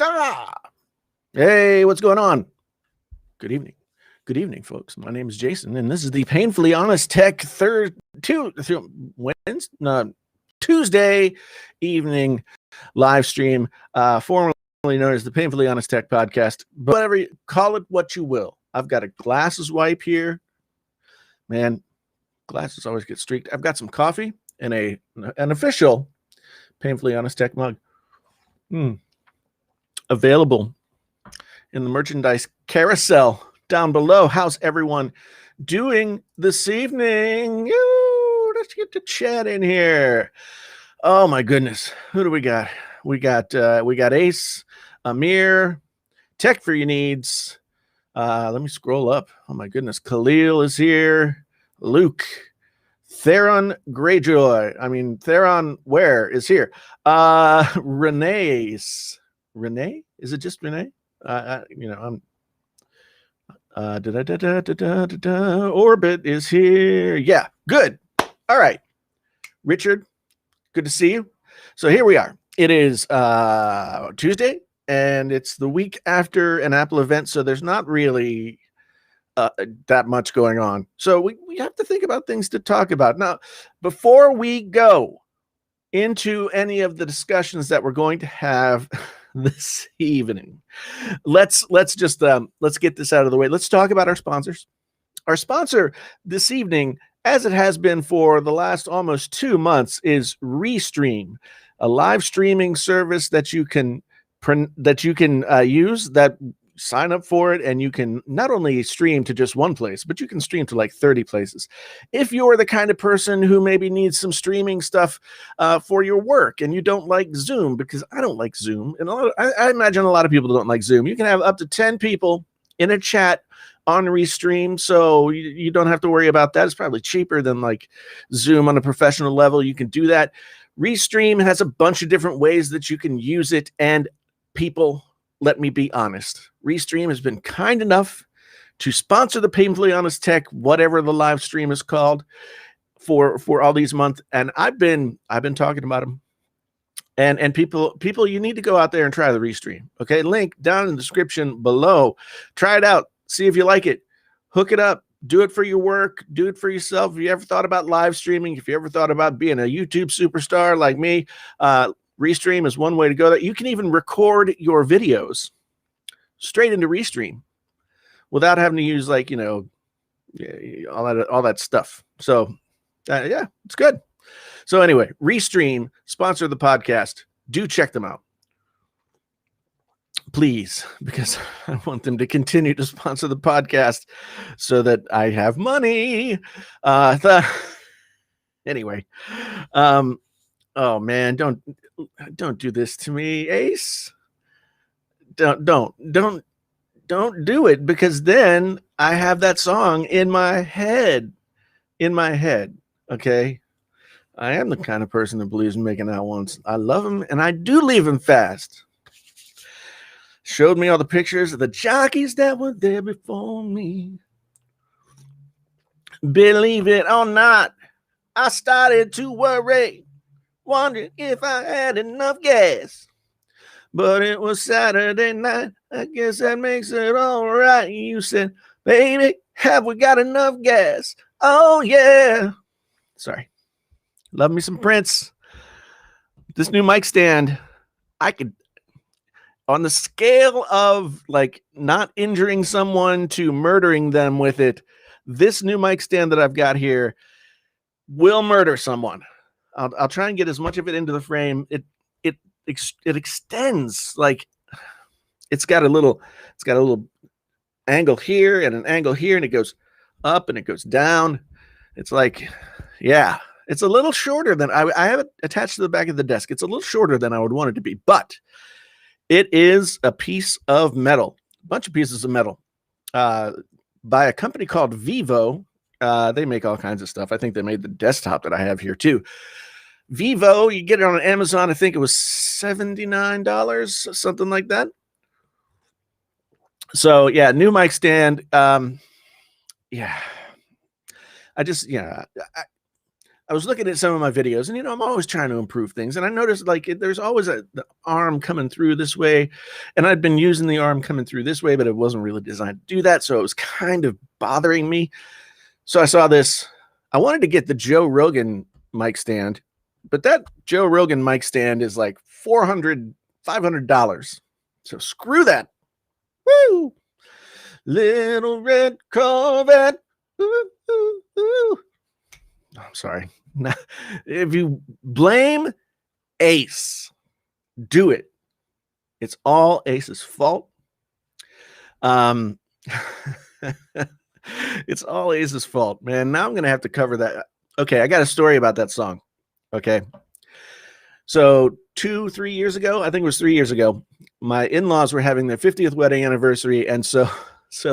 Ta! Hey, what's going on? Good evening. Good evening, folks. My name is Jason, and this is the Painfully Honest Tech Tuesday evening live stream, formerly known as the Painfully Honest Tech podcast. But whatever, call it what you will. I've got a glasses wipe here. Man, glasses always get streaked. I've got some coffee and an official Painfully Honest Tech mug. Available in the merchandise carousel down below. How's everyone doing this evening? Ooh, let's get to chat in here. Oh my goodness, who do we got? We got Ace, Amir, Tech for Your Needs. Let me scroll up. Oh my goodness, Khalil is here. Luke, Theron Greyjoy. Theron Ware is here. Renee, is it just Renee? Orbit is here. Yeah, good. All right, Richard, good to see you. So here we are. It is Tuesday, and it's the week after an Apple event, so there's not really that much going on. So we have to think about things to talk about. Now, before we go into any of the discussions that we're going to have this evening, let's get this out of the way. Let's talk about our sponsors. Our sponsor this evening, as it has been for the last almost 2 months, is Restream, a live streaming service that you can use. That sign up for it, and you can not only stream to just one place, but you can stream to like 30 places. If you're the kind of person who maybe needs some streaming stuff for your work, and you don't like Zoom, because I don't like Zoom, and I imagine a lot of people don't like Zoom. You can have up to 10 people in a chat on Restream, so you don't have to worry about that. It's probably cheaper than like Zoom on a professional level. You can do that. Restream has a bunch of different ways that you can use it, and people, let me be honest, Restream has been kind enough to sponsor the Painfully Honest Tech, whatever the live stream is called, for all these months. And I've been talking about them. And people, you need to go out there and try the Restream. Okay, link down in the description below. Try it out. See if you like it. Hook it up. Do it for your work. Do it for yourself. If you ever thought about live streaming, if you ever thought about being a YouTube superstar like me, Restream is one way to go. That you can even record your videos straight into Restream without having to use all that stuff. So yeah, it's good. So anyway, Restream sponsor the podcast. Do check them out, please, because I want them to continue to sponsor the podcast so that I have money. Anyway, oh man, don't do this to me, Ace. Don't do it, because then I have that song in my head. Okay, I am the kind of person that believes in making out once. I love him, and I do leave him fast. Showed me all the pictures of the jockeys that were there before me. Believe it or not, I started to worry, wondering if I had enough gas. But it was Saturday night. I guess that makes it all right. You said, baby, have we got enough gas? Oh, yeah. Sorry. Love me some Prince. This new mic stand, I could, on the scale of like not injuring someone to murdering them with it, this new mic stand that I've got here will murder someone. I'll try and get as much of it into the frame. It extends, like it's got a little angle here and an angle here, and it goes up and it goes down. It's like, yeah, it's a little shorter than I have it attached to the back of the desk. It's a little shorter than I would want it to be, but it is a piece of metal, a bunch of pieces of metal, by a company called Vivo. They make all kinds of stuff. I think they made the desktop that I have here too. Vivo, you get it on Amazon. I think it was $79, something like that. So yeah, new mic stand. Yeah, I was looking at some of my videos, and I'm always trying to improve things, and I noticed like there's always the arm coming through this way, and I'd been using the arm coming through this way, but it wasn't really designed to do that, so it was kind of bothering me. So I saw this. I wanted to get the Joe Rogan mic stand, but that Joe Rogan mic stand is like $500. So screw that. Woo! Little red Corvette. Ooh, ooh, ooh. I'm sorry. If you blame Ace, do it. It's all Ace's fault. It's all Ace's fault, man. Now I'm going to have to cover that. Okay, I got a story about that song. Okay. So 2-3 years ago, I think it was 3 years ago, my in-laws were having their 50th wedding anniversary, and so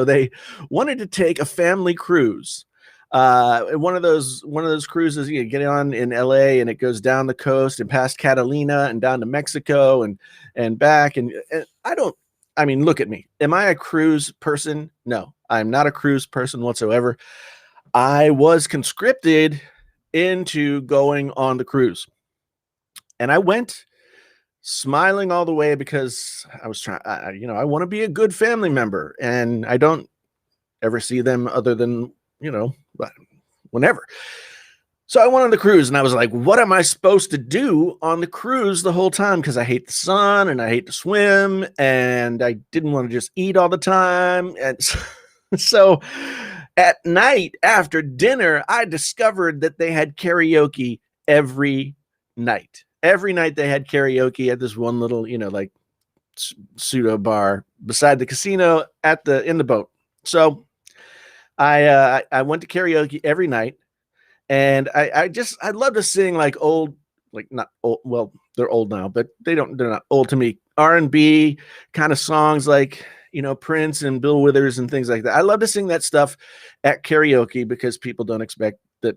they wanted to take a family cruise. One of those cruises you get on in LA, and it goes down the coast and past Catalina and down to Mexico and back. And I mean, look at me. Am I a cruise person? No, I'm not a cruise person whatsoever. I was conscripted into going on the cruise, and I went smiling all the way because I was trying, I want to be a good family member, and I don't ever see them other than, whenever. So I went on the cruise, and I was like, what am I supposed to do on the cruise the whole time? Because I hate the sun and I hate to swim, and I didn't want to just eat all the time. And so at night after dinner, I discovered that they had karaoke every night. Every night they had karaoke at this one little, like pseudo bar beside the casino in the boat. So I went to karaoke every night, and I'd love to sing like old, like not old. Well, they're old now, but they're not old to me. R&B kind of songs like, Prince and Bill Withers and things like that. I love to sing that stuff at karaoke because people don't expect that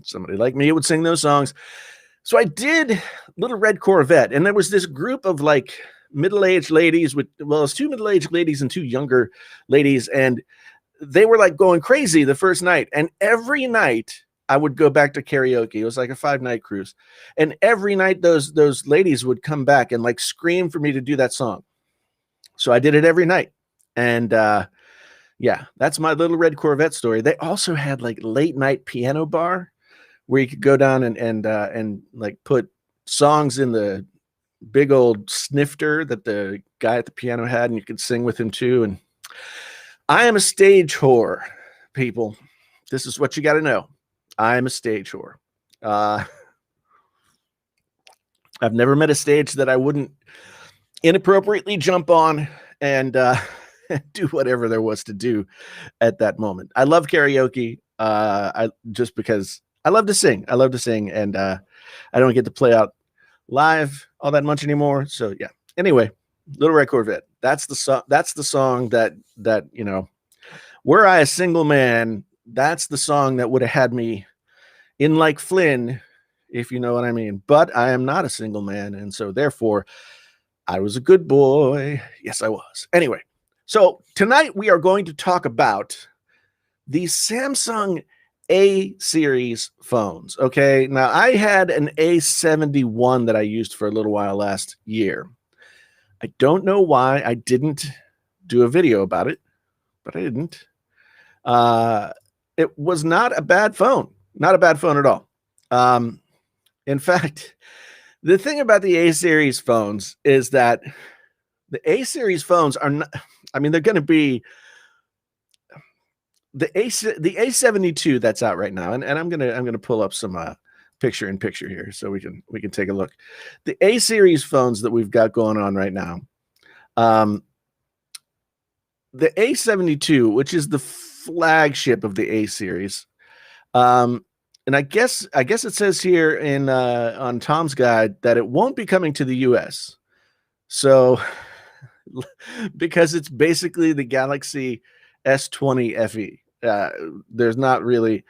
somebody like me would sing those songs. So I did Little Red Corvette, and there was this group of like middle-aged ladies it's 2 middle-aged ladies and 2 younger ladies, and they were like going crazy the first night. And every night I would go back to karaoke. It was like a 5-night cruise, and every night those ladies would come back and like scream for me to do that song. So I did it every night, and yeah, that's my Little Red Corvette story. They also had like late night piano bar, where you could go down and like put songs in the big old snifter that the guy at the piano had, and you could sing with him too. And I am a stage whore, people. This is what you got to know. I am a stage whore. I've never met a stage that I wouldn't inappropriately jump on and do whatever there was to do at that moment. I love karaoke. Just because I love to sing. And I don't get to play out live all that much anymore. So yeah. Anyway, Little Red Corvette. That's the song that were I a single man, that's the song that would have had me in like Flynn, if you know what I mean. But I am not a single man, and so therefore I was a good boy. Yes, I was. Anyway, so tonight we are going to talk about the Samsung A series phones. Okay, now I had an A71 that I used for a little while last year. I don't know why I didn't do a video about it, but I didn't. It was not a bad phone. Not a bad phone at all. In fact, the thing about the A series phones is that the A series phones are not, I mean, they're going to be the A72 that's out right now. And I'm going to pull up some picture in picture here so we can take a look. The A series phones that we've got going on right now. The A72, which is the flagship of the A series. And I guess it says here in on Tom's guide that it won't be coming to the US. So because it's basically the Galaxy S20 FE. There's not really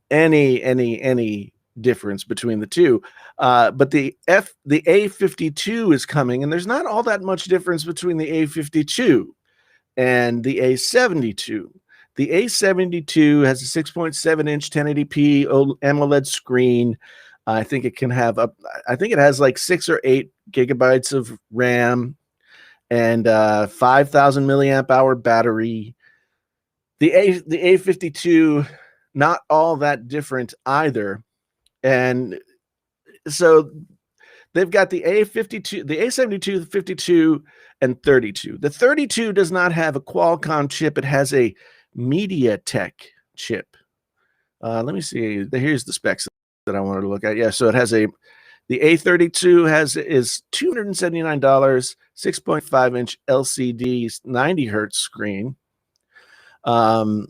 any difference between the two. But the A52 is coming, and there's not all that much difference between the A52 and the A72. The A72 has a 6.7-inch 1080p AMOLED screen. I think it can have up. I think it has like 6 or 8 gigabytes of RAM and 5,000 milliamp hour battery. The A52, not all that different either. And so they've got the A52, the A72, 52, and 32. The 32 does not have a Qualcomm chip. It has a MediaTek chip. Let me see. Here's the specs that I wanted to look at. Yeah, so it has the A32 is $279, 6.5-inch LCD 90 hertz screen. MediaTek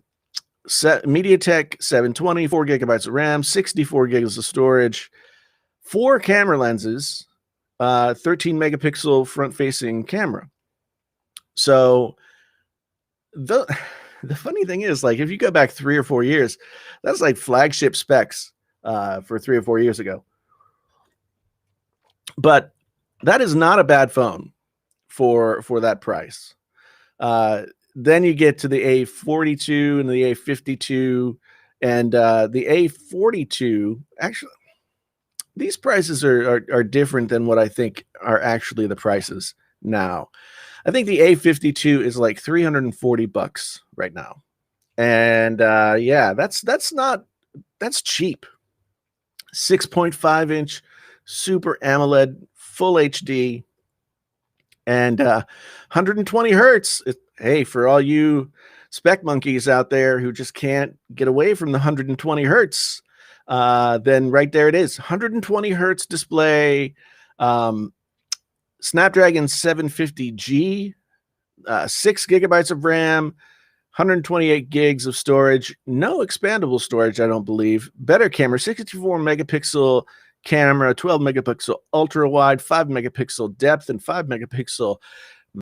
720, 4 gigabytes of RAM, 64 gigs of storage, 4 camera lenses, 13 megapixel front-facing camera. So the funny thing is, like, if you go back 3 or 4 years, that's like flagship specs for 3 or 4 years ago. But that is not a bad phone for that price. Then you get to the A42 and the A52, and the A42. Actually, these prices are different than what I think are actually the prices now. I think the A52 is like $340 right now, and yeah, that's cheap. 6.5-inch Super AMOLED Full HD and 120 hertz. Hey, for all you spec monkeys out there who just can't get away from the 120 hertz, then right there it is. 120 hertz display, Snapdragon 750G, 6 gigabytes of RAM, 128 gigs of storage, no expandable storage, I don't believe. Better camera, 64 megapixel camera, 12 megapixel ultra wide, 5 megapixel depth, and 5 megapixel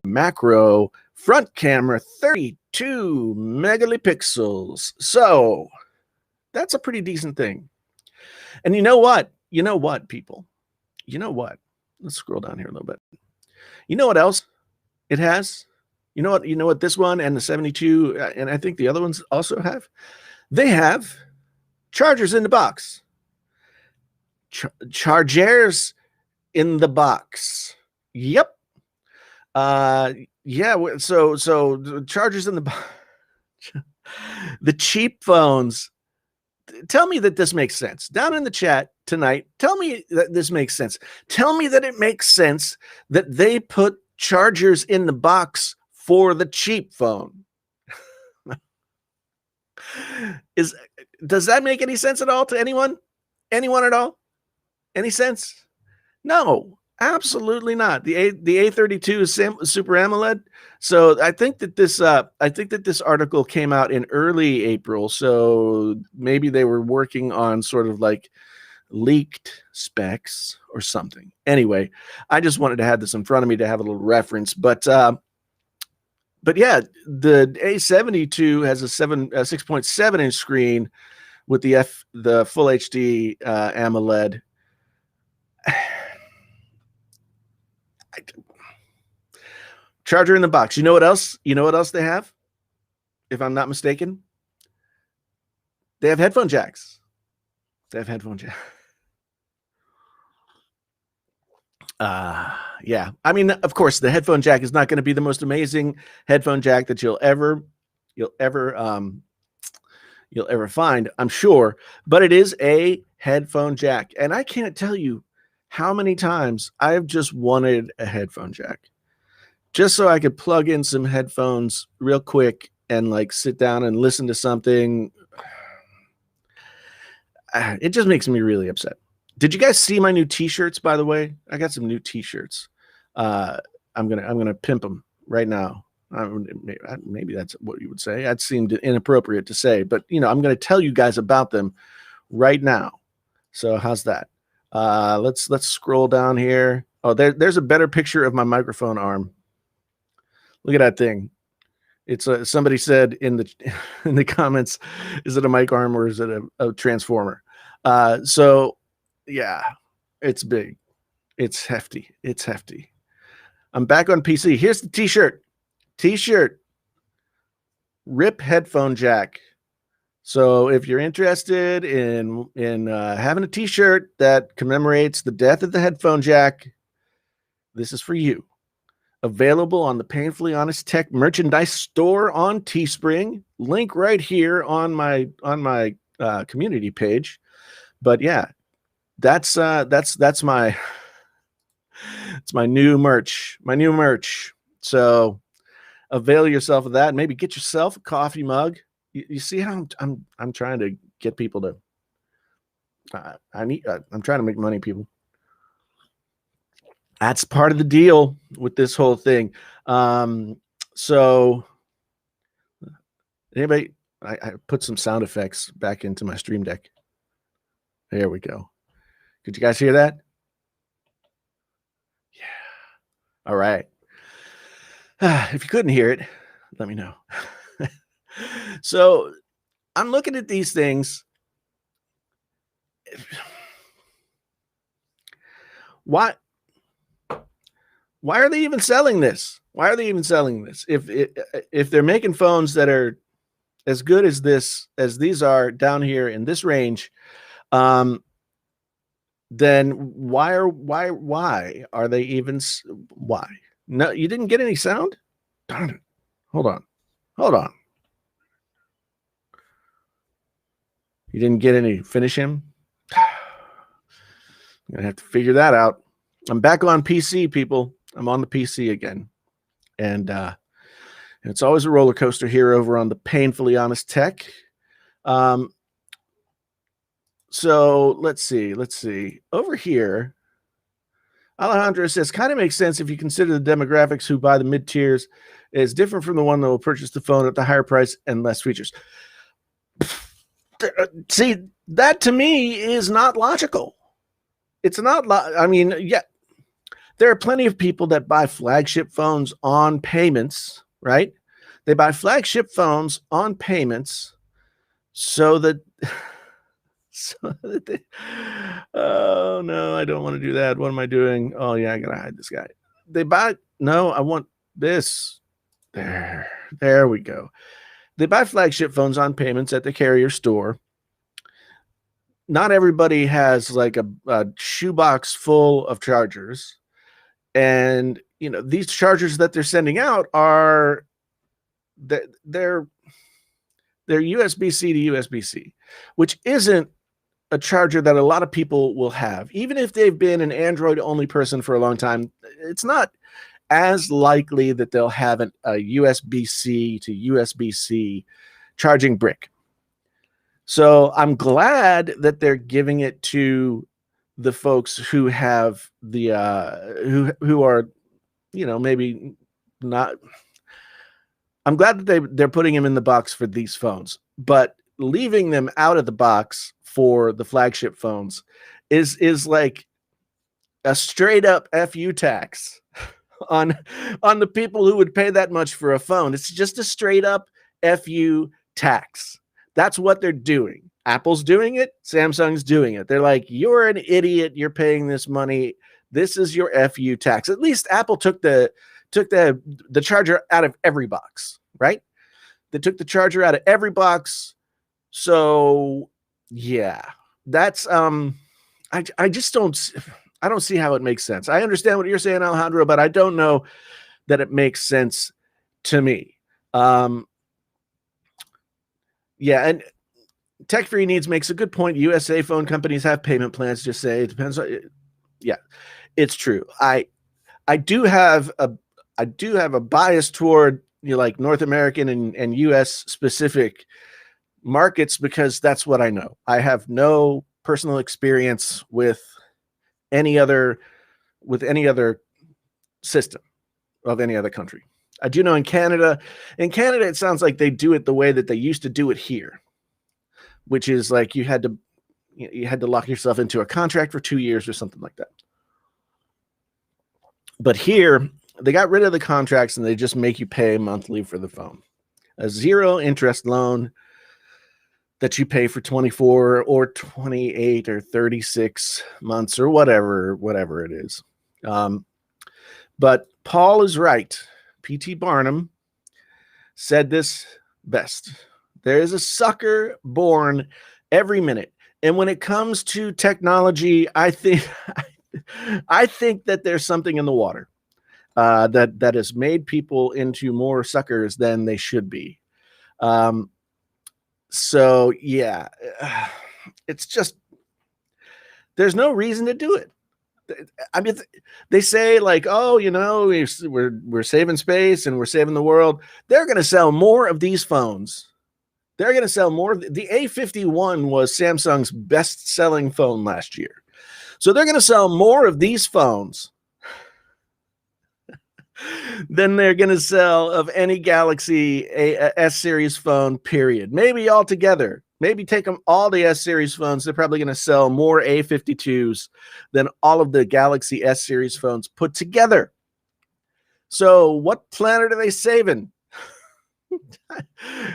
macro. Front camera, 32 megapixels. So that's a pretty decent thing. And you know what? You know what, people? You know what? Let's scroll down here a little bit. You know what else it has? You know what? You know what this one and the 72 and I think the other ones also have? They have chargers in the box. Chargers in the box. Yep. Yeah. So chargers in the box. The cheap phones. Tell me that this makes sense. Down in the chat tonight, tell me that this makes sense. Tell me that it makes sense that they put chargers in the box for the cheap phone. Does that make any sense at all to anyone? Anyone at all? Any sense? No, absolutely not. The A32 is Super AMOLED. So I think that this article came out in early April. So maybe they were working on sort of like leaked specs or something. Anyway, I just wanted to have this in front of me to have a little reference. But yeah, the A72 has a 6.7-inch screen with the full HD AMOLED. Charger in the box. You know what else? You know what else they have? If I'm not mistaken, they have headphone jacks. They have headphone jacks. Yeah. I mean, of course, the headphone jack is not going to be the most amazing headphone jack that you'll ever find, I'm sure, but it is a headphone jack. And I can't tell you how many times I've just wanted a headphone jack just so I could plug in some headphones real quick and like sit down and listen to something. It just makes me really upset. Did you guys see my new t-shirts, by the way? I got some new t-shirts. I'm gonna pimp them right now. Maybe that's what you would say. That seemed inappropriate to say, but you know, I'm gonna tell you guys about them right now. So how's that? Let's scroll down here. Oh, there's a better picture of my microphone arm. Look at that thing. It's somebody said in the comments, is it a mic arm or is it a transformer? So yeah, it's big. It's hefty. It's hefty. I'm back on PC. Here's the t-shirt. T-shirt. Rip headphone jack. So if you're interested in having a T-shirt that commemorates the death of the headphone jack, this is for you. Available on the Painfully Honest Tech merchandise store on Teespring. Link right here on my community page. But yeah, that's my it's my new merch. My new merch. So avail yourself of that. Maybe get yourself a coffee mug. You see how I'm trying to get people to. I'm trying to make money, people. That's part of the deal with this whole thing. So anybody, I put some sound effects back into my Stream Deck. There we go. Could you guys hear that? Yeah. All right. If you couldn't hear it, let me know. So I'm looking at these things. Why are they even selling this? Why are they even selling this? If they're making phones that are as good as these are down here in this range, then why are they even? Why? No, you didn't get any sound? Darn it. Hold on. You didn't get any finish him? I'm going to have to figure that out. I'm back on PC, people. I'm on the PC again. And it's always a roller coaster here over on the Painfully Honest Tech. So let's see. Over here, Alejandro says, kind of makes sense if you consider the demographics who buy the mid-tiers is different from the one that will purchase the phone at the higher price and less features. See, that to me is not logical. It's not, I mean, yeah, there are plenty of people that buy flagship phones on payments, right? They buy flagship phones on payments so that they, oh no, I don't want to do that. What am I doing? Oh yeah, I gotta hide this guy. They buy, no, I want this. There we go. They buy flagship phones on payments at the carrier store. Not everybody has like a shoebox full of chargers. And, you know, these chargers that they're sending out are, they're USB-C to USB-C, which isn't a charger that a lot of people will have. Even if they've been an Android-only person for a long time, it's not as likely that they'll have a USB-C to USB-C charging brick. So I'm glad that they're giving it to the folks who have the who are, you know, maybe not. I'm glad that they're putting them in the box for these phones, but leaving them out of the box for the flagship phones is like a straight up FU tax on the people who would pay that much for a phone. It's just a straight up FU tax. That's what they're doing. Apple's doing it. Samsung's doing it. They're like, you're an idiot. You're paying this money. This is your FU tax. At least Apple took the charger out of every box, right? They took the charger out of every box. So yeah, that's I just don't see how it makes sense. I understand what you're saying, Alejandro, but I don't know that it makes sense to me. Yeah, and Tech Free Needs makes a good point. USA phone companies have payment plans. Just say it depends on. Yeah, it's true. I do have a bias toward, you know, like North American and US specific markets because that's what I know. I have no personal experience with any other system of any other country. I do know in Canada, it sounds like they do it the way that they used to do it here, which is like you had to lock yourself into a contract for 2 years or something like that. But here, they got rid of the contracts and they just make you pay monthly for the phone. A 0 interest loan that you pay for 24 or 28 or 36 months or whatever it is. But Paul is right. P.T. Barnum said this best. There is a sucker born every minute. And when it comes to technology, I think I think that there's something in the water that has made people into more suckers than they should be. Um, so yeah, it's just there's no reason to do it. I mean, they say like, oh, we're saving space and we're saving the world. They're going to sell more of these phones. They're going to sell more. The A51 was Samsung's best-selling phone last year. So they're going to sell more of these phones than they're going to sell of any Galaxy S series phone, period. Maybe altogether. Maybe take them all the S series phones. They're probably going to sell more A52s than all of the Galaxy S series phones put together. So what planet are they saving?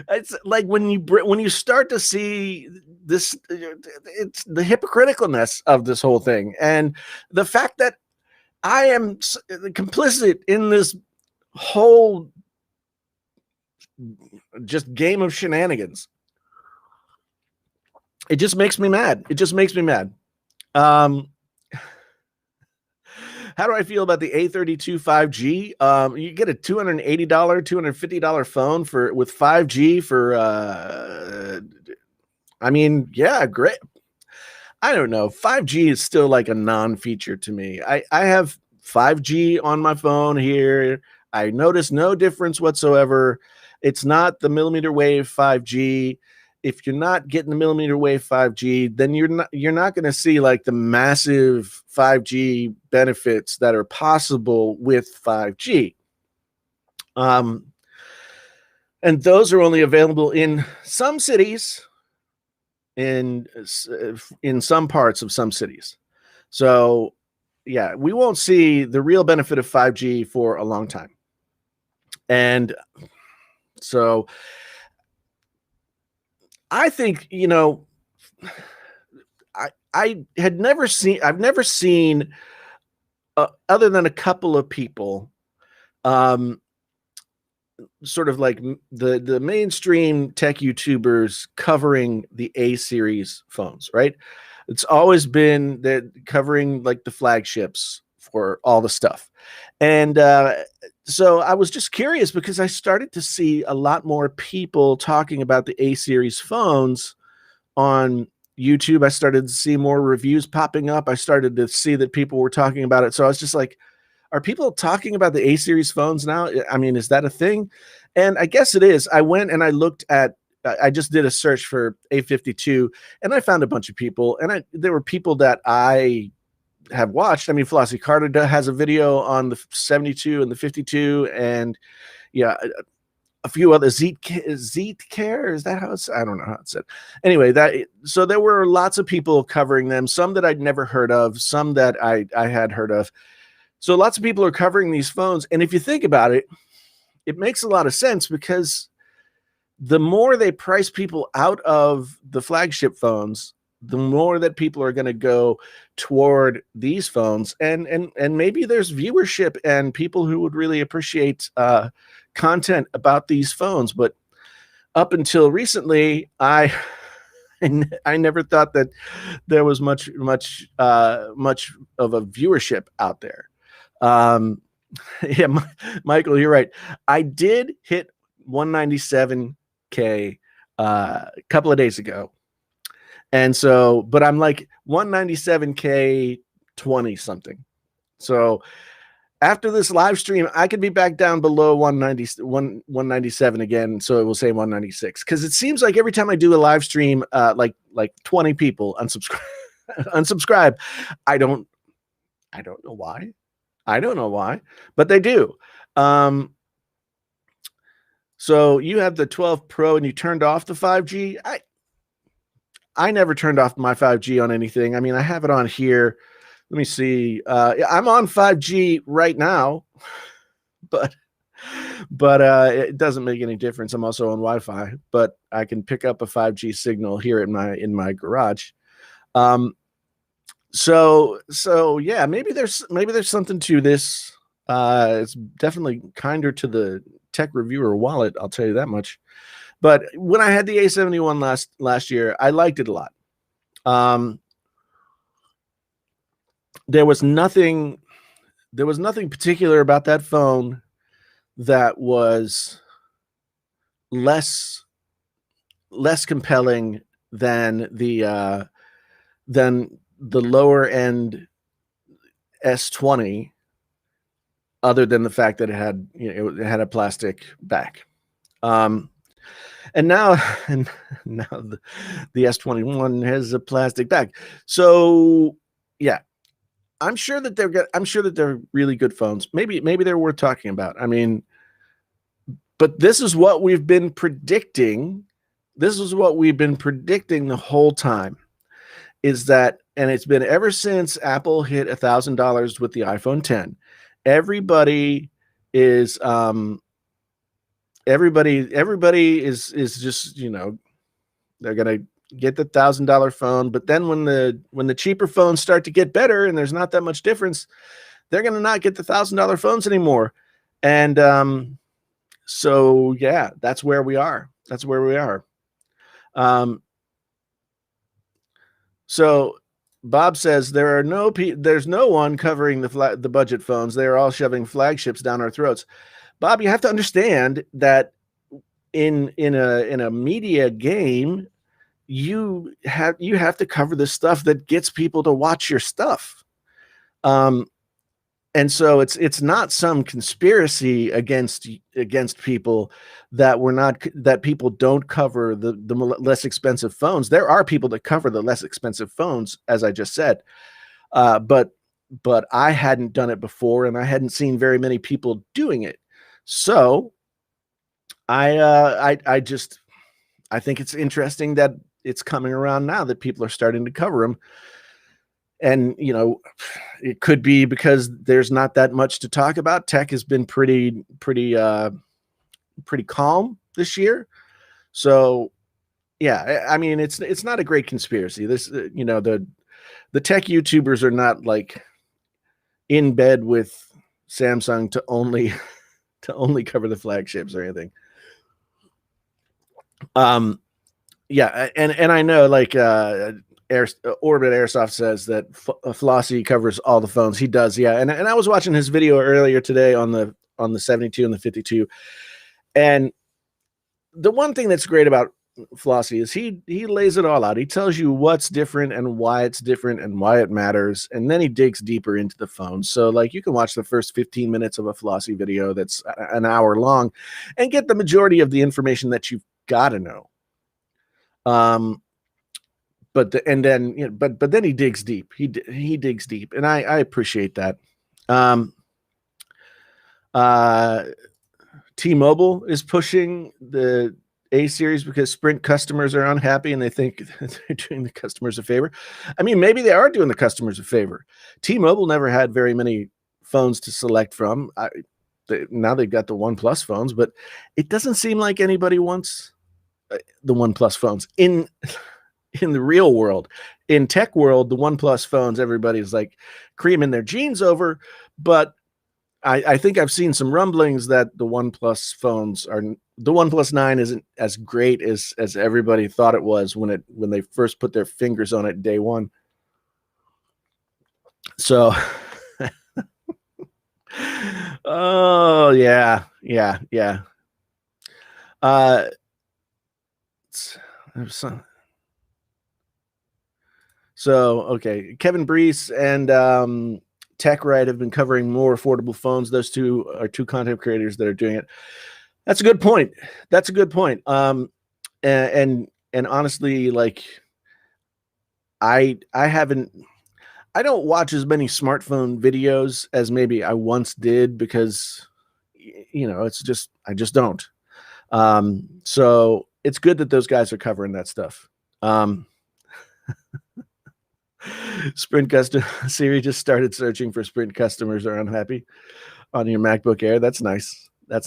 It's like when you start to see this, it's the hypocriticalness of this whole thing, and the fact that I am complicit in this whole just game of shenanigans. It just makes me mad. It just makes me mad. How do I feel about the A32 5G? You get a $280, $250 phone with 5G for, I mean, yeah, great. I don't know. 5G is still like a non-feature to me. I have 5G on my phone here. I notice no difference whatsoever. It's not the millimeter wave 5G. If you're not getting the millimeter wave 5G, then you're not going to see like the massive 5G benefits that are possible with 5G. And those are only available in some cities, in some parts of some cities. So yeah, we won't see the real benefit of 5G for a long time. And so I think, I've never seen other than a couple of people, sort of like the mainstream tech YouTubers covering the A series phones, right? It's always been that covering like the flagships for all the stuff. And so I was just curious because I started to see a lot more people talking about the A series phones on YouTube. I started to see more reviews popping up. I started to see that people were talking about it. So I was just like, are people talking about the A series phones now? I mean, is that a thing? And I guess it is. I went and I looked at, I just did a search for A52 and I found a bunch of people, and there were people that I have watched. I mean, Flossie Carter has a video on the 72 and the 52, and yeah, a few other Zeetcare. Is that how it's? I don't know how it's said. Anyway, so there were lots of people covering them. Some that I'd never heard of, some that I had heard of. So lots of people are covering these phones, and if you think about it, it makes a lot of sense because the more they price people out of the flagship phones, the more that people are going to go toward these phones, and maybe there's viewership and people who would really appreciate content about these phones. But up until recently, I never thought that there was much of a viewership out there. Yeah, Michael, you're right. I did hit 197K a couple of days ago. And so, but I'm like 197K 20 something. So after this live stream, I could be back down below 197 again. So it will say 196. Cause it seems like every time I do a live stream, like 20 people unsubscribe. I don't know why. I don't know why, but they do. So you have the 12 Pro and you turned off the 5G. I never turned off my 5G on anything. I mean, I have it on here. Let me see. I'm on 5G right now, but it doesn't make any difference. I'm also on Wi-Fi, but I can pick up a 5G signal here in my garage. So yeah, maybe there's something to this. It's definitely kinder to the tech reviewer wallet, I'll tell you that much. But when I had the A71 last year, I liked it a lot. There was nothing particular about that phone that was less compelling than the lower end S20, other than the fact that it had a plastic back. And now the S21 has a plastic back. So yeah, I'm sure that they're really good phones. Maybe they're worth talking about. I mean, but this is what we've been predicting. This is what we've been predicting the whole time, is that, and it's been ever since Apple hit $1,000 with the iPhone 10. Everybody is just, they're gonna get the $1,000 phone, but then when the cheaper phones start to get better and there's not that much difference, they're gonna not get the $1,000 phones anymore. And so yeah, that's where we are. So Bob says there's no one covering the budget phones. They are all shoving flagships down our throats. Bob, you have to understand that in a media game, you have to cover the stuff that gets people to watch your stuff. And so it's not some conspiracy against people that people don't cover the less expensive phones. There are people that cover the less expensive phones, as I just said. But I hadn't done it before, and I hadn't seen very many people doing it. So I think it's interesting that it's coming around now that people are starting to cover them. And, it could be because there's not that much to talk about. Tech has been pretty calm this year. So yeah, I mean, it's not a great conspiracy. This, the tech YouTubers are not like in bed with Samsung to only cover the flagships or anything. Yeah, and I know, like, Orbit Airsoft says that Flossie covers all the phones. He does, yeah. And I was watching his video earlier today on the 72 and the 52. And the one thing that's great about Flossie is he lays it all out. He tells you what's different and why it's different and why it matters. And then he digs deeper into the phone. So like, you can watch the first 15 minutes of a Flossie video that's an hour long and get the majority of the information that you've got to know. But then he digs deep. He digs deep, and I appreciate that. T-Mobile is pushing the A series because Sprint customers are unhappy and they think they're doing the customers a favor. I mean, maybe they are doing the customers a favor. T-Mobile never had very many phones to select from. Now they've got the OnePlus phones, but it doesn't seem like anybody wants the OnePlus phones in the real world. In tech world, the OnePlus phones, everybody's like creaming their jeans over, but I think I've seen some rumblings that the OnePlus 9 isn't as great as everybody thought it was when they first put their fingers on it day one. So oh yeah. So, okay, Kevin Brees and TechRite have been covering more affordable phones. Those two are two content creators that are doing it. That's a good point. And honestly, like, I don't watch as many smartphone videos as maybe I once did because, it's just, I just don't. So it's good that those guys are covering that stuff. Sprint custom Siri just started searching for Sprint customers are unhappy on your MacBook Air. That's nice. That's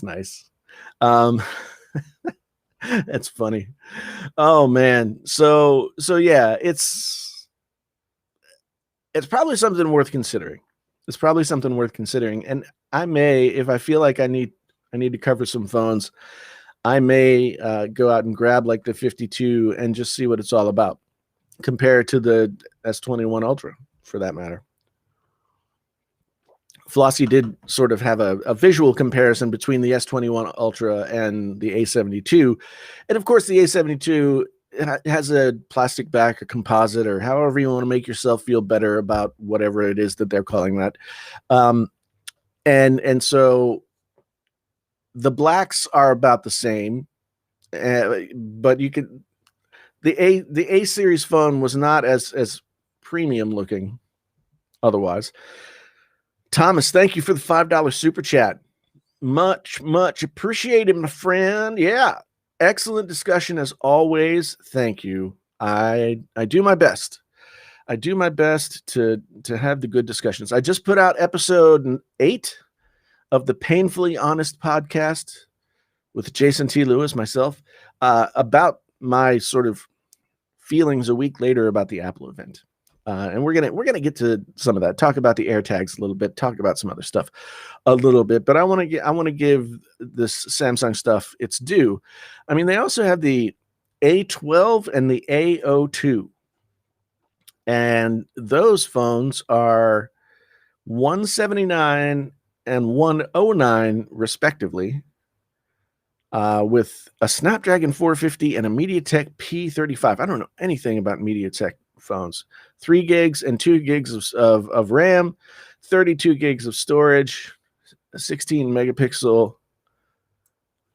funny. Oh man. So yeah, it's probably something worth considering. And I may, if I feel like I need to cover some phones, I may go out and grab like the 52 and just see what it's all about. Compare it to the S21 Ultra, for that matter. Flossie did sort of have a visual comparison between the S21 Ultra and the A72. And of course, the A72 has a plastic back, a composite, or however you want to make yourself feel better about whatever it is that they're calling that. And so the blacks are about the same, but you could the A series phone was not as premium looking otherwise. Thomas, thank you for the $5 super chat. Much appreciated, my friend. Yeah, excellent discussion as always. Thank you. I do my best. I do my best to have the good discussions. I just put out episode 8 of the Painfully Honest podcast with Jason T. Lewis, myself, about my sort of feelings a week later about the Apple event. And we're gonna get to some of that. Talk about the AirTags a little bit. Talk about some other stuff a little bit. But I want to give this Samsung stuff its due. I mean, they also have the A12 and the A02, and those phones are $179 and $109 respectively, with a Snapdragon 450 and a MediaTek P35. I don't know anything about MediaTek phones. 3 gigs and 2 gigs of RAM, 32 gigs of storage, a 16 megapixel.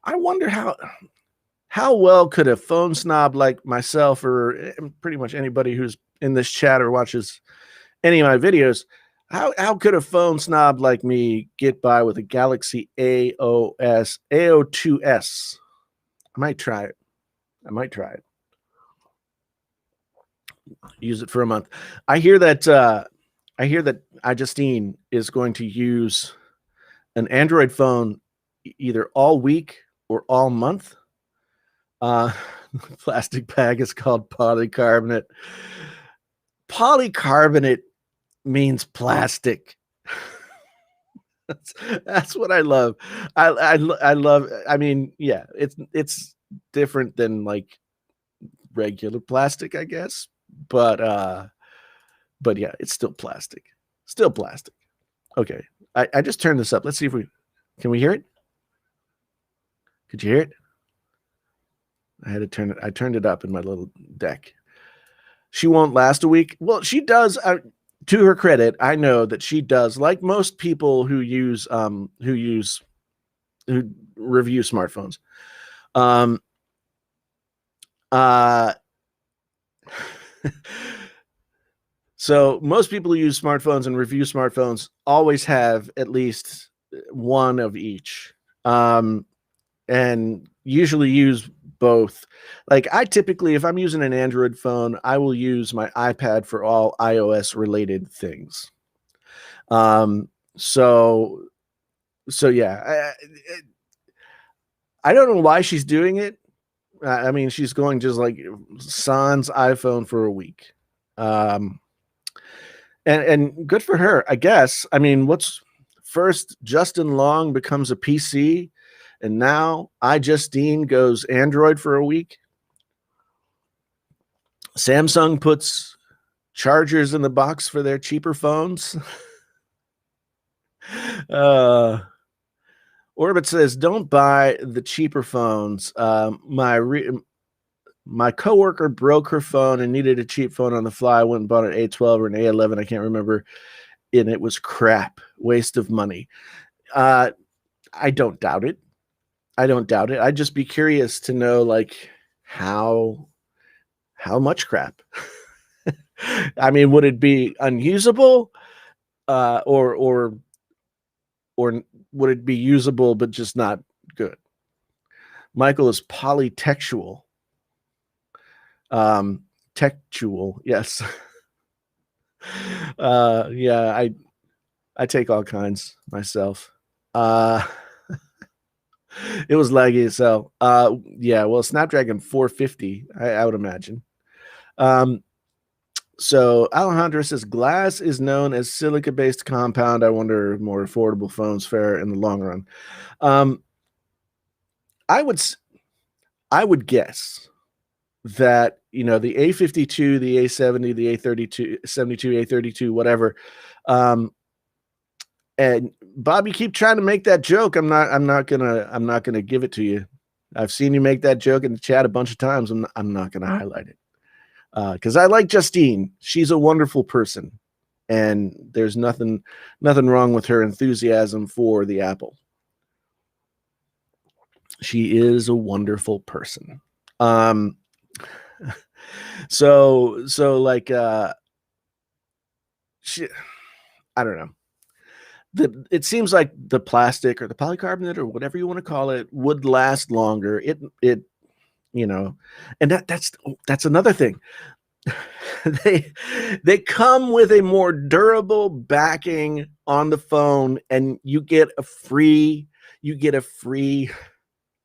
I wonder how well could a phone snob like myself, or pretty much anybody who's in this chat or watches any of my videos, how could a phone snob like me get by with a Galaxy A02s? I might try it. Use it for a month. I hear that iJustine is going to use an Android phone either all week or all month. Plastic bag is called polycarbonate. Polycarbonate means plastic. That's what I love. I love. I mean, yeah, it's different than like regular plastic, I guess. But yeah, it's still plastic. Okay. I just turned this up. Let's see if can we hear it? Could you hear it? I had to turn it. I turned it up in my little deck. She won't last a week. Well, she does. To her credit, I know that she does. Like most people who review smartphones. So most people who use smartphones and review smartphones always have at least one of each, and usually use both. Like I typically, if I'm using an Android phone, I will use my iPad for all iOS related things. So yeah, I don't know why she's doing it. I mean, she's going just like sans iPhone for a week. And good for her, I guess. I mean, what's first Justin Long becomes a PC, and now iJustine goes Android for a week. Samsung puts chargers in the box for their cheaper phones. Orbit says, don't buy the cheaper phones. My coworker broke her phone and needed a cheap phone on the fly. I went and bought an A12 or an A11. I can't remember. And it was crap. Waste of money. I don't doubt it. I'd just be curious to know, like, how much crap. I mean, would it be unusable? Or would it be usable but just not good? Michael is polytextual. Textual, yes. Yeah, I take all kinds myself. It was laggy as hell. Yeah, well, Snapdragon 450, I would imagine. So Alejandro says, glass is known as silica-based compound. I wonder if more affordable phones fare in the long run. I would I would guess that, the A52, the A70, the A32, 72, A32, whatever. And Bob, you keep trying to make that joke. I'm not gonna give it to you. I've seen you make that joke in the chat a bunch of times. I'm not gonna highlight it. Because I like Justine. She's a wonderful person, and there's nothing wrong with her enthusiasm for the Apple. She is a wonderful person. So like she, I don't know. It seems like the plastic or the polycarbonate or whatever you want to call it would last longer. It and that's another thing. they come with a more durable backing on the phone, and you get a free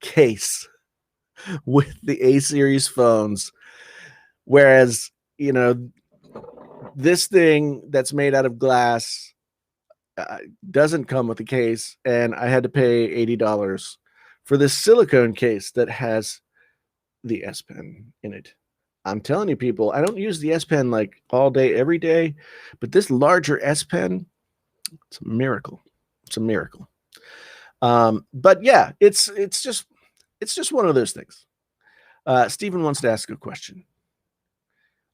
case with the A series phones, whereas this thing that's made out of glass doesn't come with a case, and I had to pay $80 for this silicone case that has the S Pen in it. I'm telling you, people, I don't use the S Pen like all day, every day, but this larger S Pen, it's a miracle. It's a miracle. But yeah, it's just one of those things. Stephen wants to ask a question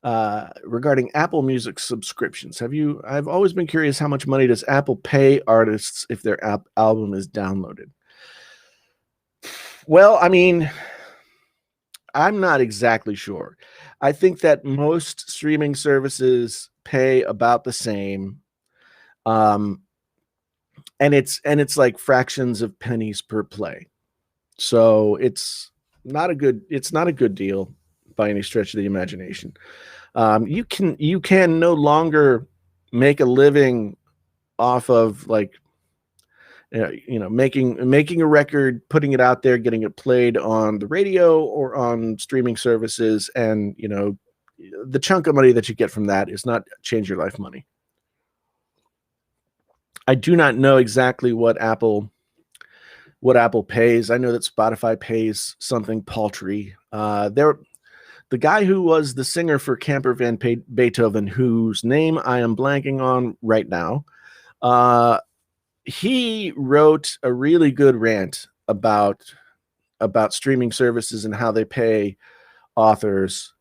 regarding Apple Music subscriptions. I've always been curious, how much money does Apple pay artists if their album is downloaded? Well, I mean, I'm not exactly sure. I think that most streaming services pay about the same. And it's like fractions of pennies per play. So it's not a good deal by any stretch of the imagination. You can no longer make a living off of like making a record, putting it out there, getting it played on the radio or on streaming services, and the chunk of money that you get from that is not change your life money. I do not know exactly what Apple pays. I know that Spotify pays something paltry. The guy who was the singer for Camper Van Beethoven, whose name I am blanking on right now, he wrote a really good rant about streaming services and how they pay artists.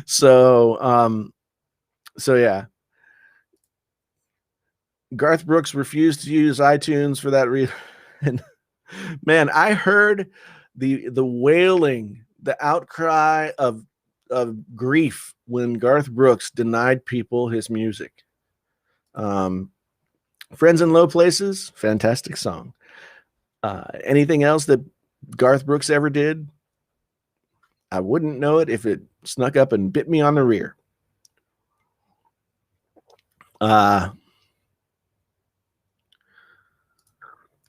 So yeah. Garth Brooks refused to use iTunes for that reason. Man, I heard the wailing, the outcry of grief when Garth Brooks denied people his music. Friends in Low Places, fantastic song. Anything else that Garth Brooks ever did, I wouldn't know it if it snuck up and bit me on the rear.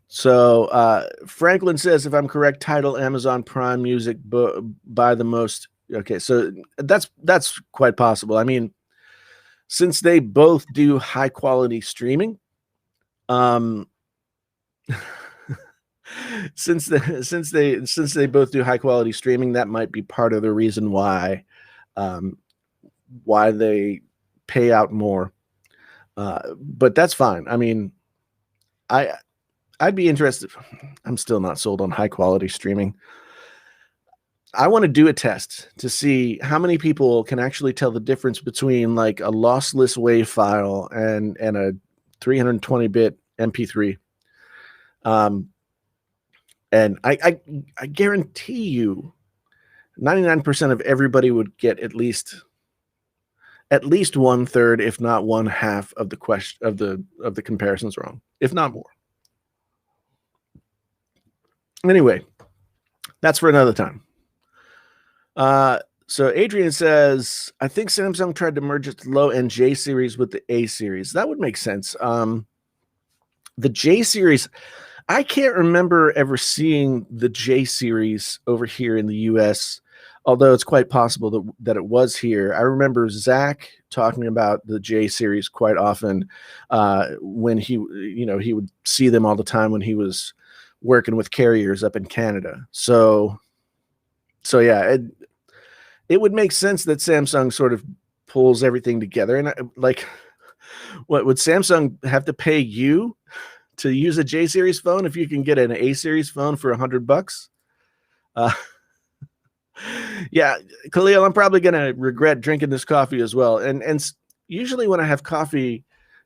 So Franklin says, if I'm correct, Tidal, Amazon Prime Music buy the most. Okay, so that's quite possible. I mean, since they both do high quality streaming, since they both do high quality streaming, that might be part of the reason why they pay out more. But that's fine. I mean, I'd be interested. I'm still not sold on high quality streaming. I want to do a test to see how many people can actually tell the difference between like a lossless WAV file and a 320-bit MP3. And I guarantee you 99% of everybody would get at least 1/3, if not 1/2 of the question of the comparisons wrong, if not more. Anyway, that's for another time. So Adrian says, I think Samsung tried to merge its low-end J series with the A series. That would make sense. The J series, I can't remember ever seeing the J series over here in the US, although it's quite possible that it was here. I remember Zach talking about the J series quite often when he would see them all the time when he was working with carriers up in Canada. So yeah, it would make sense that Samsung sort of pulls everything together. And like, what would Samsung have to pay you to use a J series phone if you can get an A series phone for $100? Yeah, Khalil, I'm probably gonna regret drinking this coffee as well. And usually when I have coffee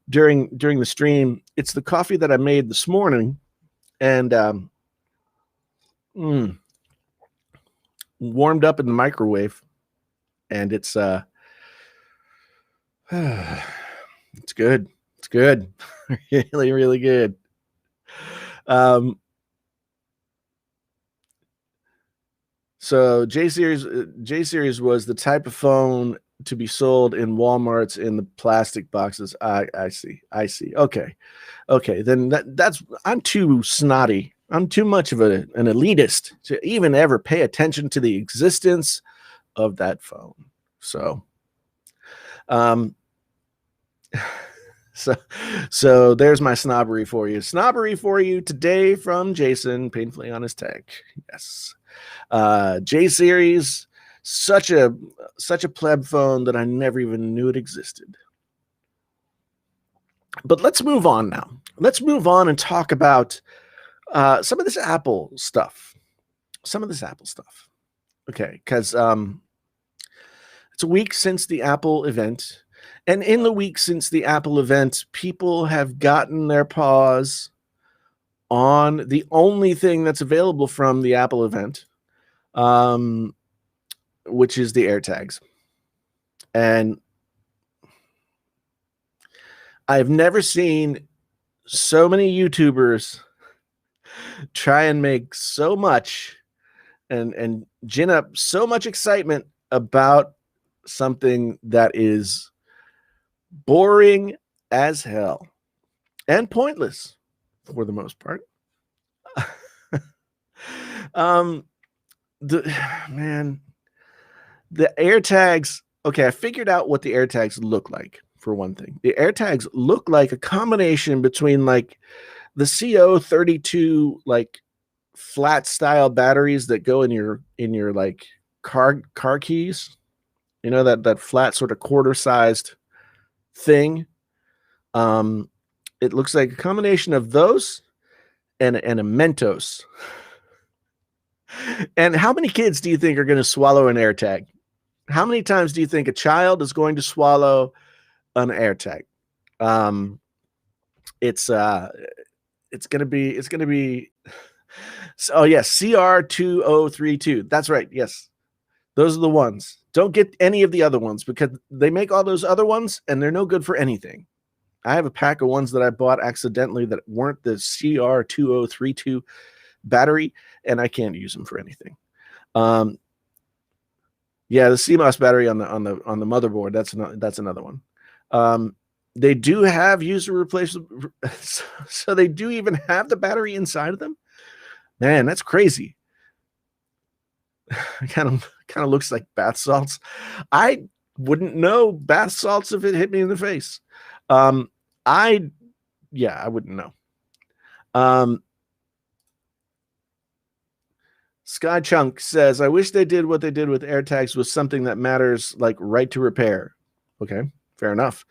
during the stream, it's the coffee that I made this morning, and warmed up in the microwave, and it's it's good. It's good. Really, really good. So J series was the type of phone to be sold in Walmarts in the plastic boxes. I see. Okay. Then that's I'm too snotty. I'm too much of an elitist to even ever pay attention to the existence of that phone. So, so there's my snobbery for you. Snobbery for you today from Jason, painfully honest tech. Yes. J series, such a pleb phone that I never even knew it existed. But let's move on now. Let's move on and talk about some of this Apple stuff. Okay, because it's a week since the Apple event. And in the week since the Apple event, people have gotten their paws on the only thing that's available from the Apple event, which is the AirTags. And I've never seen so many YouTubers try and make so much and gin up so much excitement about something that is boring as hell and pointless for the most part. The AirTags. Okay, I figured out what the AirTags look like. For one thing, the AirTags look like a combination between like the CO32 like flat style batteries that go in your like car keys. You know, that flat sort of quarter sized thing. It looks like a combination of those and a Mentos. And how many kids do you think are going to swallow an AirTag? How many times do you think a child is going to swallow an AirTag? It's gonna be oh yes, CR2032. That's right. Yes, those are the ones. Don't get any of the other ones because they make all those other ones and they're no good for anything. I have a pack of ones that I bought accidentally that weren't the CR2032 battery, and I can't use them for anything. Yeah, the CMOS battery on the motherboard. That's another one. They do have user replaceable, so they do even have the battery inside of them. Man, that's crazy. kind of looks like bath salts. I wouldn't know bath salts if it hit me in the face. I wouldn't know. Sky Chunk says, I wish they did what they did with AirTags with something that matters, like right to repair. Okay, fair enough.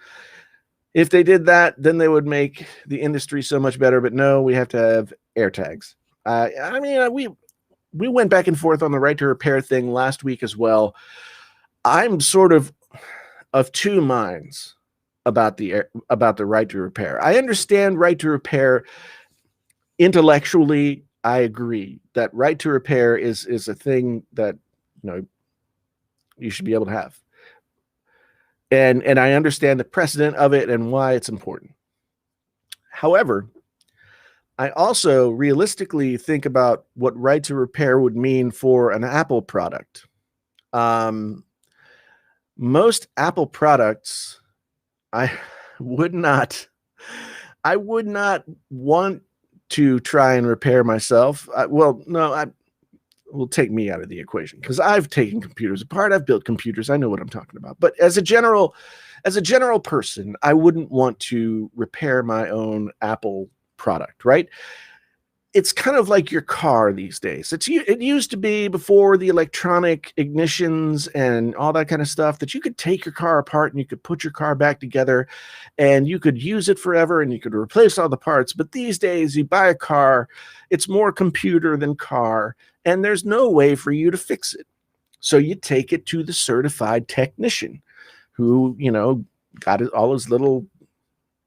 If they did that, then they would make the industry so much better. But no, we have to have AirTags. I mean, we went back and forth on the right to repair thing last week as well. I'm sort of two minds about the right to repair. I understand right to repair intellectually. I agree that right to repair is a thing that you should be able to have. And I understand the precedent of it and why it's important. However, I also realistically think about what right to repair would mean for an Apple product. Most Apple products, I would not want to try and repair myself. Will take me out of the equation because I've taken computers apart. I've built computers. I know what I'm talking about. But as a general person, I wouldn't want to repair my own Apple product, right? it's kind of like your car these days. It used to be, before the electronic ignitions and all that kind of stuff, that you could take your car apart and you could put your car back together and you could use it forever and you could replace all the parts. But these days, you buy a car, it's more computer than car, and there's no way for you to fix it. So you take it to the certified technician who, got all his little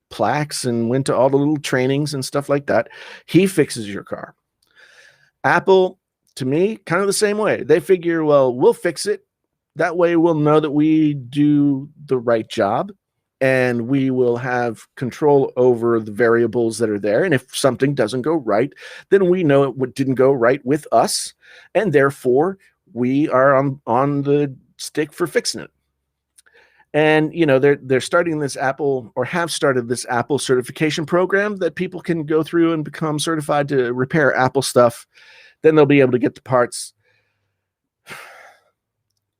plaques and went to all the little trainings and stuff like that. He fixes your car. Apple, to me, kind of the same way. They figure, well, we'll fix it. That way we'll know that we do the right job and we will have control over the variables that are there. And if something doesn't go right, then we know it didn't go right with us. And therefore we are on the stick for fixing it. And, they're starting this Apple, or have started this Apple certification program that people can go through and become certified to repair Apple stuff. Then they'll be able to get the parts.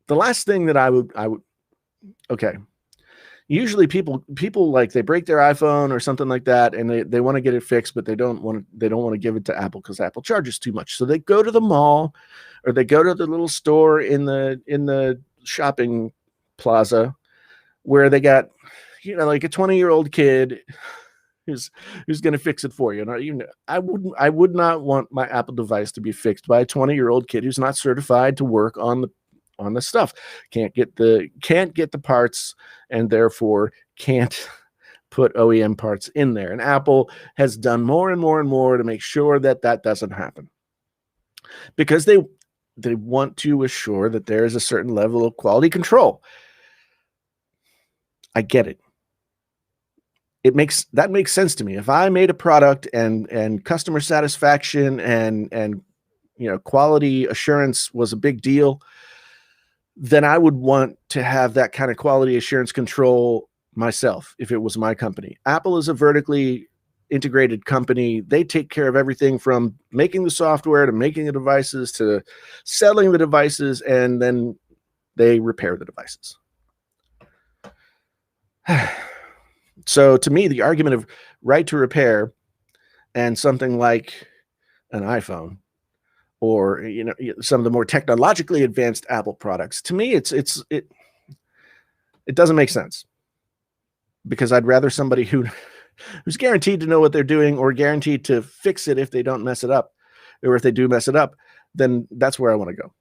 The last thing that I would, okay. Usually people like, they break their iPhone or something like that, and they want to get it fixed, but they don't want to give it to Apple because Apple charges too much. So they go to the mall, or they go to the little store in the shopping plaza, where they got, like a 20-year-old kid who's going to fix it for you. And I would not want my Apple device to be fixed by a 20-year-old kid who's not certified to work on the stuff. Can't get the parts, and therefore can't put OEM parts in there. And Apple has done more and more and more to make sure that doesn't happen, because they want to assure that there is a certain level of quality control. I get it. That makes sense to me. If I made a product and customer satisfaction and quality assurance was a big deal, then I would want to have that kind of quality assurance control myself if it was my company. Apple is a vertically integrated company. They take care of everything from making the software to making the devices to selling the devices, and then they repair the devices. So to me, the argument of right to repair and something like an iPhone, or some of the more technologically advanced Apple products, to me it doesn't make sense, because I'd rather somebody who's guaranteed to know what they're doing, or guaranteed to fix it if they don't mess it up, or if they do mess it up, then that's where I want to go.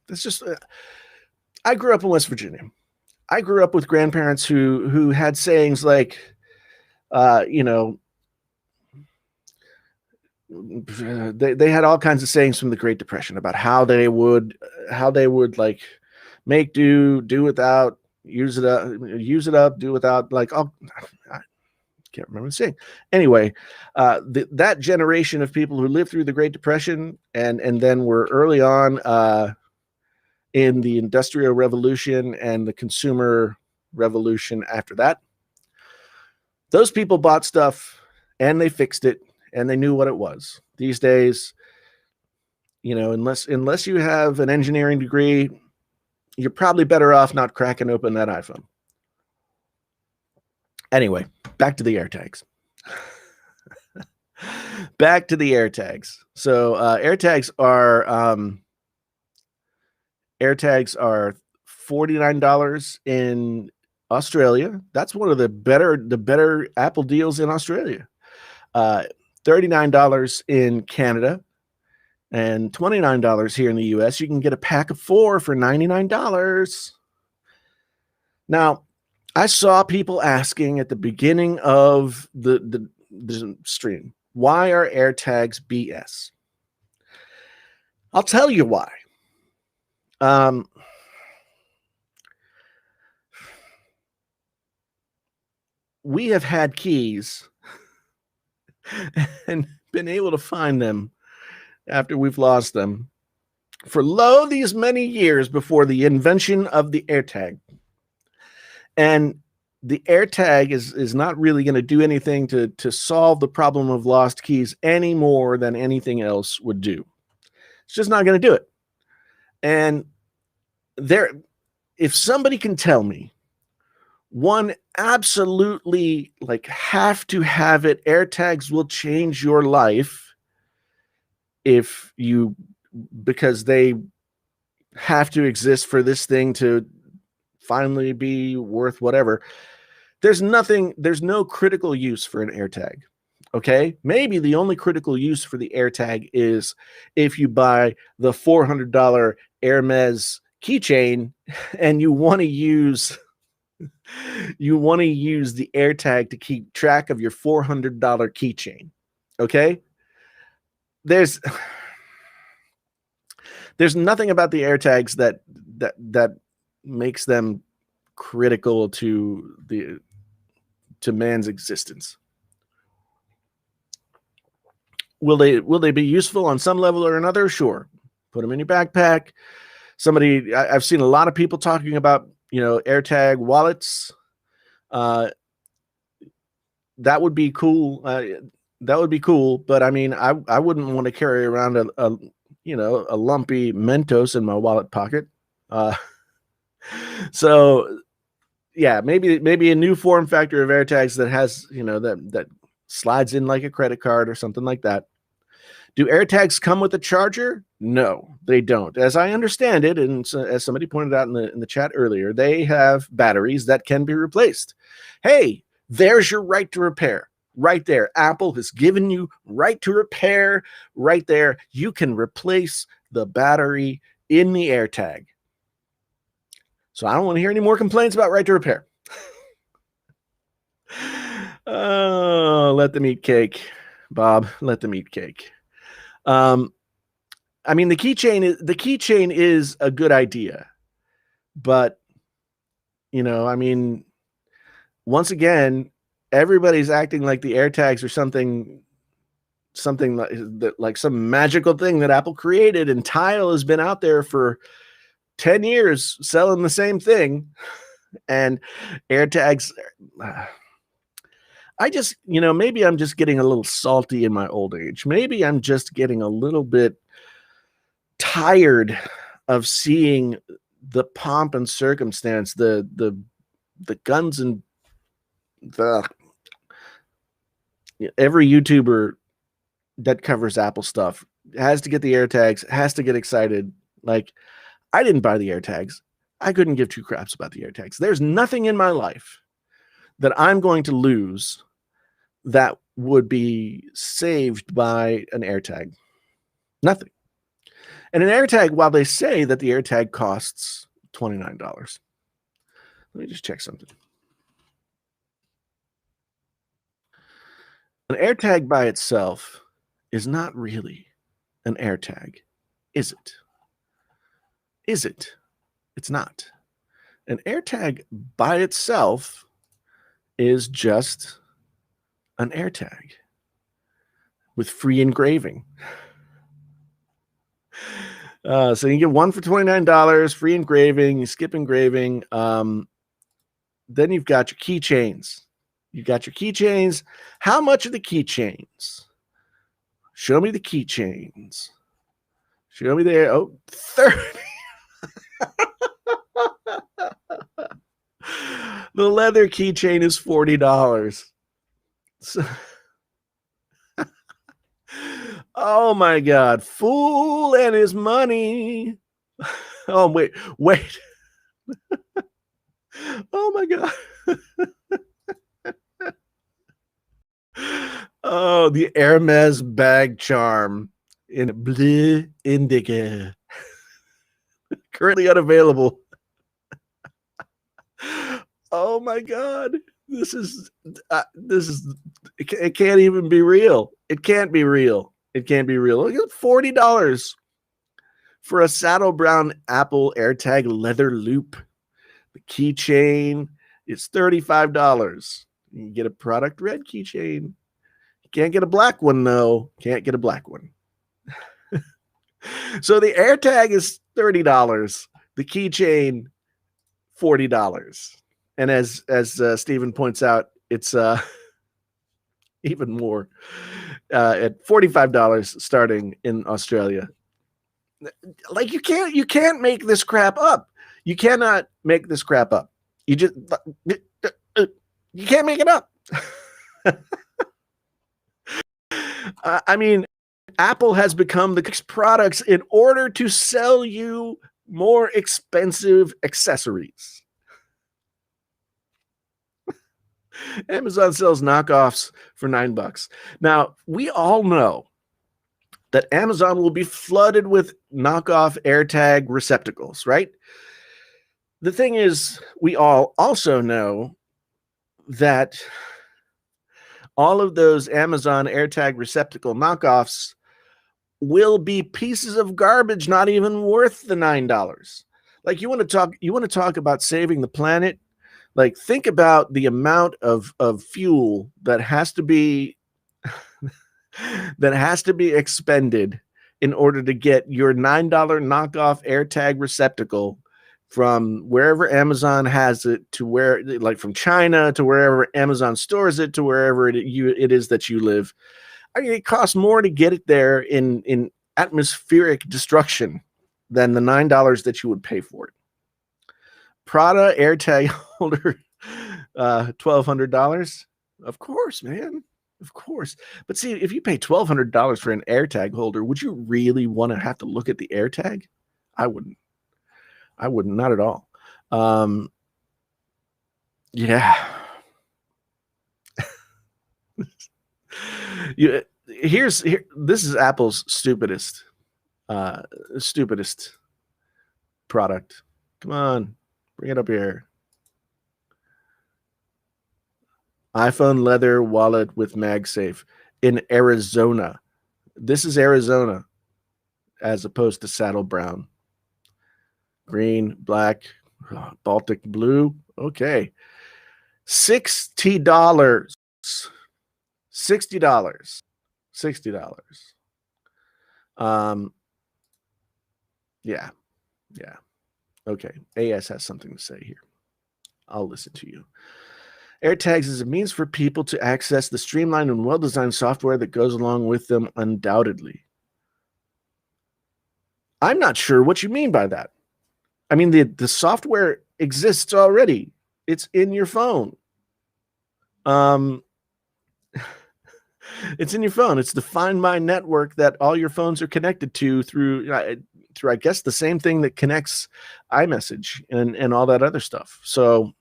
It's just I grew up in West Virginia. I grew up with grandparents who had sayings like, they had all kinds of sayings from the Great Depression about how they would like make do without, use it up, do without, like, I can't remember the saying. Anyway, that generation of people who lived through the Great Depression and then were early on in the Industrial Revolution and the consumer revolution after that, those people bought stuff and they fixed it and they knew what it was. These days, unless you have an engineering degree, you're probably better off not cracking open that iPhone. Anyway, back to the AirTags. Back to the AirTags. So AirTags are $49 in Australia. That's one of the better Apple deals in Australia. $39 in Canada, and $29 here in the US. You can get a pack of 4 for $99. Now, I saw people asking at the beginning of the stream, why are AirTags BS? I'll tell you why. We have had keys and been able to find them after we've lost them for these many years before the invention of the AirTag. And the AirTag is not really going to do anything to solve the problem of lost keys any more than anything else would do. It's just not going to do it. And if somebody can tell me One, absolutely, like, have to have it. AirTags will change your life if you because they have to exist for this thing to finally be worth whatever. There's no critical use for an AirTag. Okay? Maybe the only critical use for the AirTag is if you buy the $400 Hermes keychain and you want to use the AirTag to keep track of your $400 keychain. Okay? There's nothing about the AirTags that makes them critical to man's existence. Will they be useful on some level or another? Sure. Put them in your backpack. I've seen a lot of people talking about, AirTag wallets. That would be cool. But I mean, I wouldn't want to carry around a lumpy Mentos in my wallet pocket. So yeah, maybe a new form factor of AirTags that has, that slides in like a credit card or something like that. Do AirTags come with a charger? No, they don't. As I understand it, and so, as somebody pointed out in the chat earlier, they have batteries that can be replaced. Hey, there's your right to repair. Right there. Apple has given you right to repair right there. You can replace the battery in the AirTag. So I don't want to hear any more complaints about right to repair. Oh, let them eat cake, Bob. Let them eat cake. I mean, the keychain is a good idea, but I mean, once again, everybody's acting like the AirTags are something like some magical thing that Apple created, and Tile has been out there for 10 years selling the same thing, and AirTags. I just, maybe I'm just getting a little salty in my old age. Maybe I'm just getting a little bit tired of seeing the pomp and circumstance, the guns and every YouTuber that covers Apple stuff has to get the AirTags, has to get excited. Like, I didn't buy the AirTags. I couldn't give two craps about the AirTags. There's nothing in my life that I'm going to lose that would be saved by an AirTag. Nothing. And an AirTag, while they say that the AirTag costs $29, let me just check something. An AirTag by itself is not really an AirTag, is it? Is it? It's not. An AirTag by itself is just an AirTag with free engraving. So you get one for $29, free engraving, you skip engraving. Then you've got your keychains. How much are the keychains? Show me the keychains. Show me there. Oh, 30. The leather keychain is $40. So, oh my God. Fool and his money. Oh, wait. Oh my God. Oh, the Hermes bag charm in blue indigo. Currently unavailable. Oh my God. This is it can't even be real. It can't be real. Look at $40 for a saddle brown Apple AirTag leather loop. The keychain is $35. You can get a product red keychain. You can't get a black one though. Can't get a black one. So the AirTag is $30. The keychain $40. And as Stephen points out, it's even more at $45 starting in Australia. Like you can't make this crap up. You cannot make this crap up. You just You can't make it up. I mean, Apple has become the products in order to sell you more expensive accessories. Amazon sells knockoffs for $9. Now, we all know that Amazon will be flooded with knockoff AirTag receptacles, right? The thing is, we all also know that all of those Amazon AirTag receptacle knockoffs will be pieces of garbage, not even worth the $9. Like, you want to talk about saving the planet? Like, think about the amount of fuel that has to be expended in order to get your $9 knockoff AirTag receptacle from wherever Amazon has it to where, like, from China to wherever Amazon stores it to wherever it is that you live. I mean, it costs more to get it there in atmospheric destruction than the $9 that you would pay for it. Prada AirTag holder, $1,200. Of course, man. Of course. But see, if you pay $1,200 for an AirTag holder, would you really want to have to look at the AirTag? I wouldn't. Not at all. Yeah. This is Apple's stupidest product. Come on, bring it up here. iPhone leather wallet with MagSafe in Arizona. This is Arizona, as opposed to saddle brown. Green, black, Baltic blue. Okay. $60. $60. Yeah. Okay. AS has something to say here. I'll listen to you. AirTags is a means for people to access the streamlined and well-designed software that goes along with them, undoubtedly. I'm not sure what you mean by that. I mean, the software exists already. It's in your phone. It's in your phone. It's the Find My network that all your phones are connected to through, I guess, the same thing that connects iMessage and all that other stuff. So,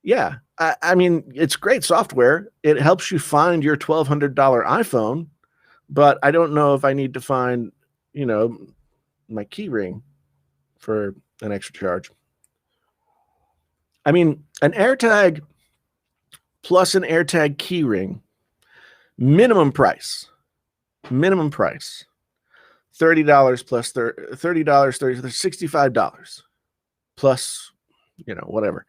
yeah, I mean, it's great software. It helps you find your $1,200 iPhone, but I don't know if I need to find, my key ring for an extra charge. I mean, an AirTag plus an AirTag key ring, minimum price, $30 plus $30, $65 plus, whatever.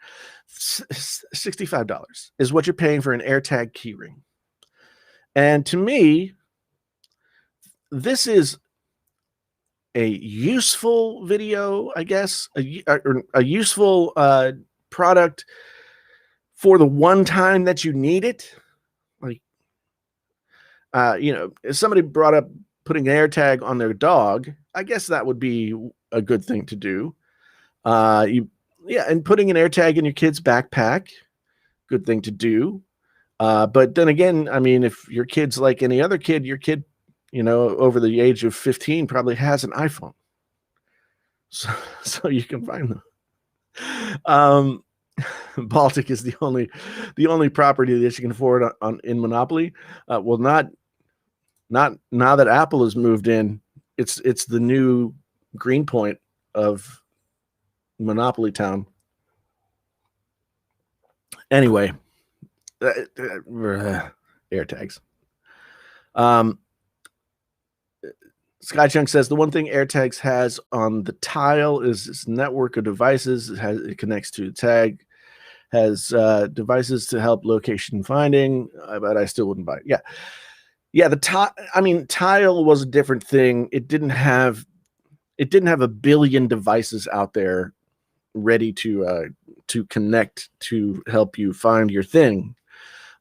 $65 is what you're paying for an AirTag key ring. And to me, this is a useful video, I guess, a useful product for the one time that you need it. Like, if somebody brought up putting an AirTag on their dog, I guess that would be a good thing to do. And putting an AirTag in your kid's backpack, good thing to do. But then again, I mean, if your kid's like any other kid, your kid, over the age of 15 probably has an iPhone. So you can find them. Baltic is the only property that you can afford in Monopoly. Well, not now that Apple has moved in. It's the new Greenpoint of Monopoly Town. Anyway, AirTags. Skychunk says the one thing AirTags has on the Tile is this network of devices. It connects to the tag, has devices to help location finding, but I still wouldn't buy it. Yeah. Tile was a different thing. It didn't have a billion devices out there ready to connect to help you find your thing.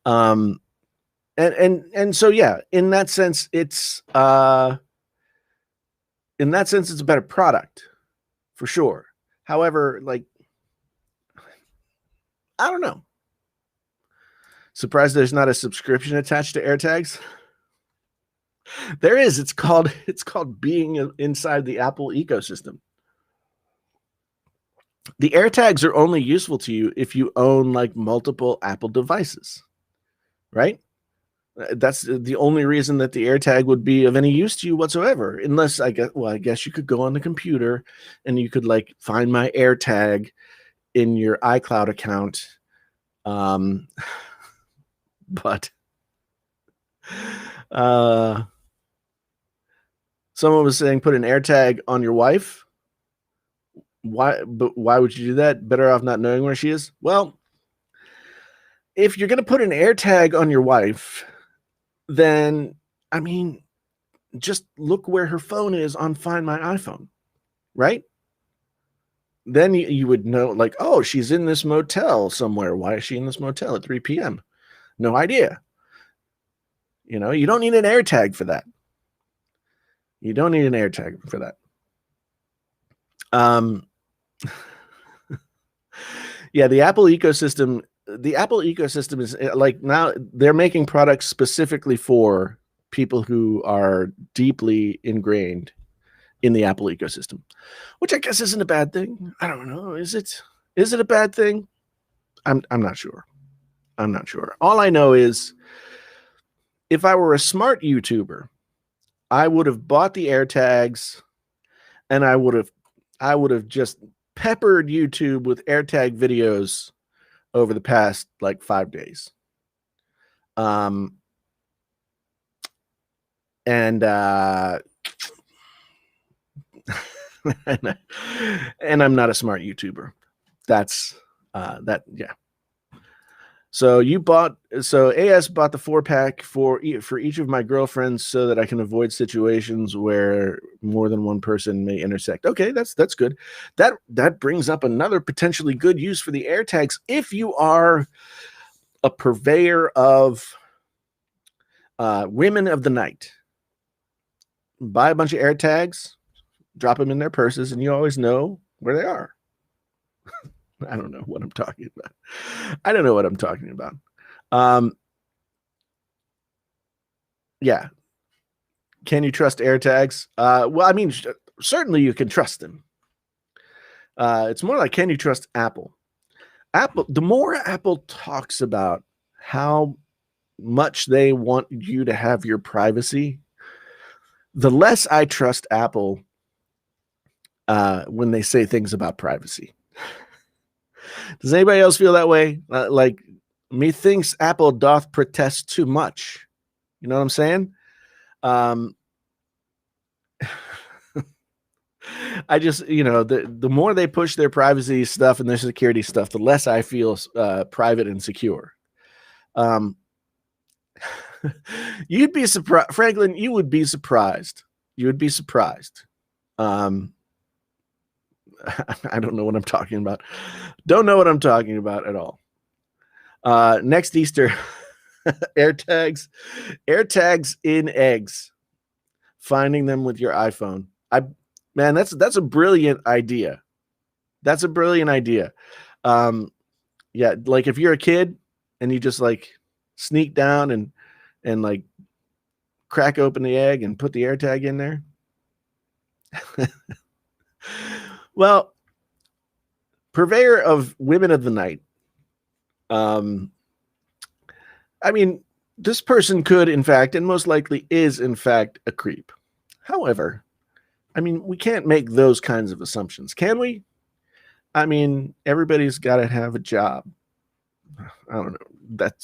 And so, yeah, in that sense, it's a better product for sure. However, like, I don't know. Surprised there's not a subscription attached to AirTags? There is. It's called being inside the Apple ecosystem. The AirTags are only useful to you if you own like multiple Apple devices, right? That's the only reason that the AirTag would be of any use to you whatsoever. Unless I guess you could go on the computer and you could like find my AirTag in your iCloud account. But someone was saying put an AirTag on your wife. Why? But why would you do that? Better off not knowing where she is. Well, if you're going to put an AirTag on your wife, then I mean, just look where her phone is on Find My iPhone, right? Then you would know, like, oh, she's in this motel somewhere. Why is she in this motel at 3 p.m.? No idea. You know, you don't need an AirTag for that. You don't need an AirTag for that. Yeah, the Apple ecosystem is like, now they're making products specifically for people who are deeply ingrained in the Apple ecosystem, which I guess isn't a bad thing. I don't know. Is it a bad thing? I'm not sure. I'm not sure. All I know is if I were a smart YouTuber, I would have bought the AirTags and I would have just peppered YouTube with AirTag videos over the past like 5 days. And and I'm not a smart YouTuber. That's yeah. So AS bought the 4-pack for each of my girlfriends so that I can avoid situations where more than one person may intersect. Okay, that's good. That brings up another potentially good use for the AirTags if you are a purveyor of women of the night. Buy a bunch of AirTags, drop them in their purses, and you always know where they are. I don't know what I'm talking about. Yeah. Can you trust AirTags? Well, I mean, certainly you can trust them. It's more like, can you trust Apple? The more Apple talks about how much they want you to have your privacy, the less I trust Apple when they say things about privacy. Does anybody else feel that way? Like, methinks Apple doth protest too much. You know what I'm saying? I just, the more they push their privacy stuff and their security stuff, the less I feel private and secure. You'd be surprised, Franklin. You would be surprised. You would be surprised. I don't know what I'm talking about. Don't know what I'm talking about at all. Next Easter, AirTags in eggs. Finding them with your iPhone. Man, that's a brilliant idea. That's a brilliant idea. Yeah, like if you're a kid and you just like sneak down and like crack open the egg and put the AirTag in there. Well, purveyor of women of the night. I mean, this person could, in fact, and most likely is, in fact, a creep. However, I mean, we can't make those kinds of assumptions, can we? I mean, everybody's got to have a job. I don't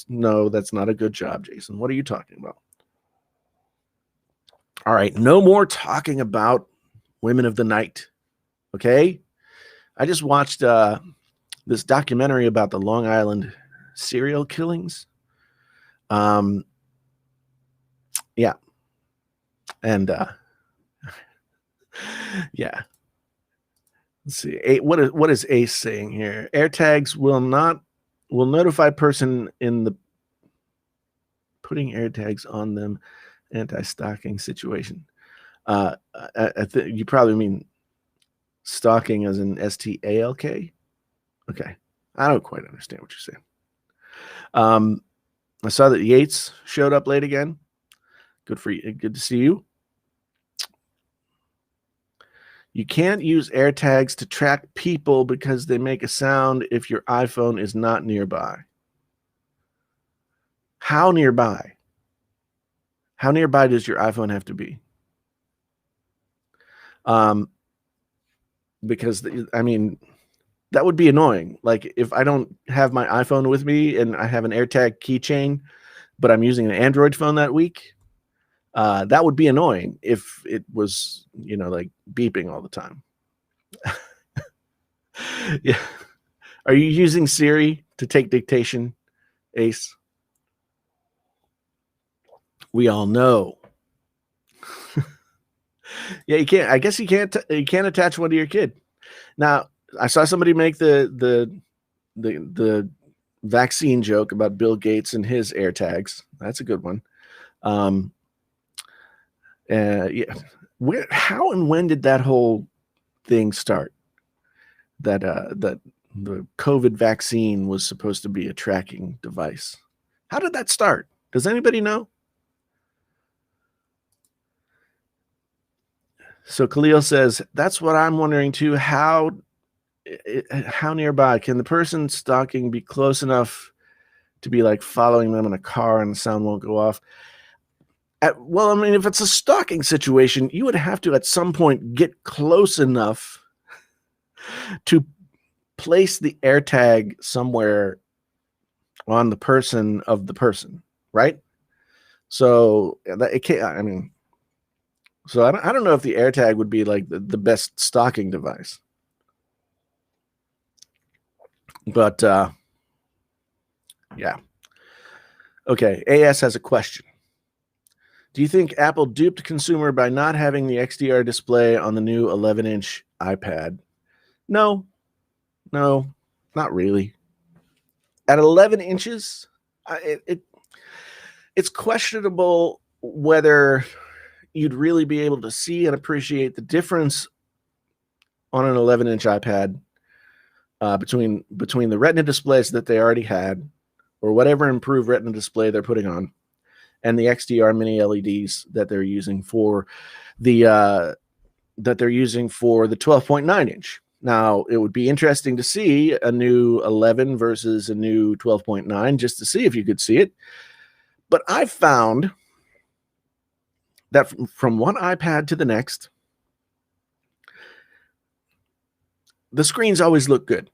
know. That's not a good job, Jason. What are you talking about? All right, no more talking about women of the night. Okay? I just watched this documentary about the Long Island serial killings. Yeah. And yeah. Let's see. What is Ace saying here? AirTags will notify person in the putting AirTags on them anti-stalking situation. I think you probably mean stalking as in STALK. Okay. I don't quite understand what you're saying. I saw that Yates showed up late again. Good for you. Good to see you. You can't use AirTags to track people because they make a sound if your iPhone is not nearby. How nearby? How nearby does your iPhone have to be? Because I mean, that would be annoying. Like if I don't have my iPhone with me and I have an AirTag keychain, but I'm using an Android phone that week, that would be annoying if it was, like beeping all the time. Yeah. Are you using Siri to take dictation, Ace? We all know. Yeah, you can't. I guess you can't. You can't attach one to your kid. Now, I saw somebody make the vaccine joke about Bill Gates and his AirTags. That's a good one. Yeah. How and when did that whole thing start? That the COVID vaccine was supposed to be a tracking device. How did that start? Does anybody know? So Khalil says, that's what I'm wondering too. How nearby can the person stalking be close enough to be like following them in a car and the sound won't go off? Well, I mean, if it's a stalking situation, you would have to at some point get close enough to place the AirTag somewhere on the person of the person, right? So it can't. I mean, so I don't know if the AirTag would be like the best stalking device, but yeah. Okay, AS has a question. Do you think Apple duped a consumer by not having the XDR display on the new 11-inch iPad? No, not really. At 11 inches, it's questionable whether you'd really be able to see and appreciate the difference on an 11-inch iPad between the Retina displays that they already had, or whatever improved Retina display they're putting on, and the XDR mini LEDs that they're using for the 12.9 inch. Now, it would be interesting to see a new 11 versus a new 12.9 just to see if you could see it. But I've found that from one iPad to the next, the screens always look good.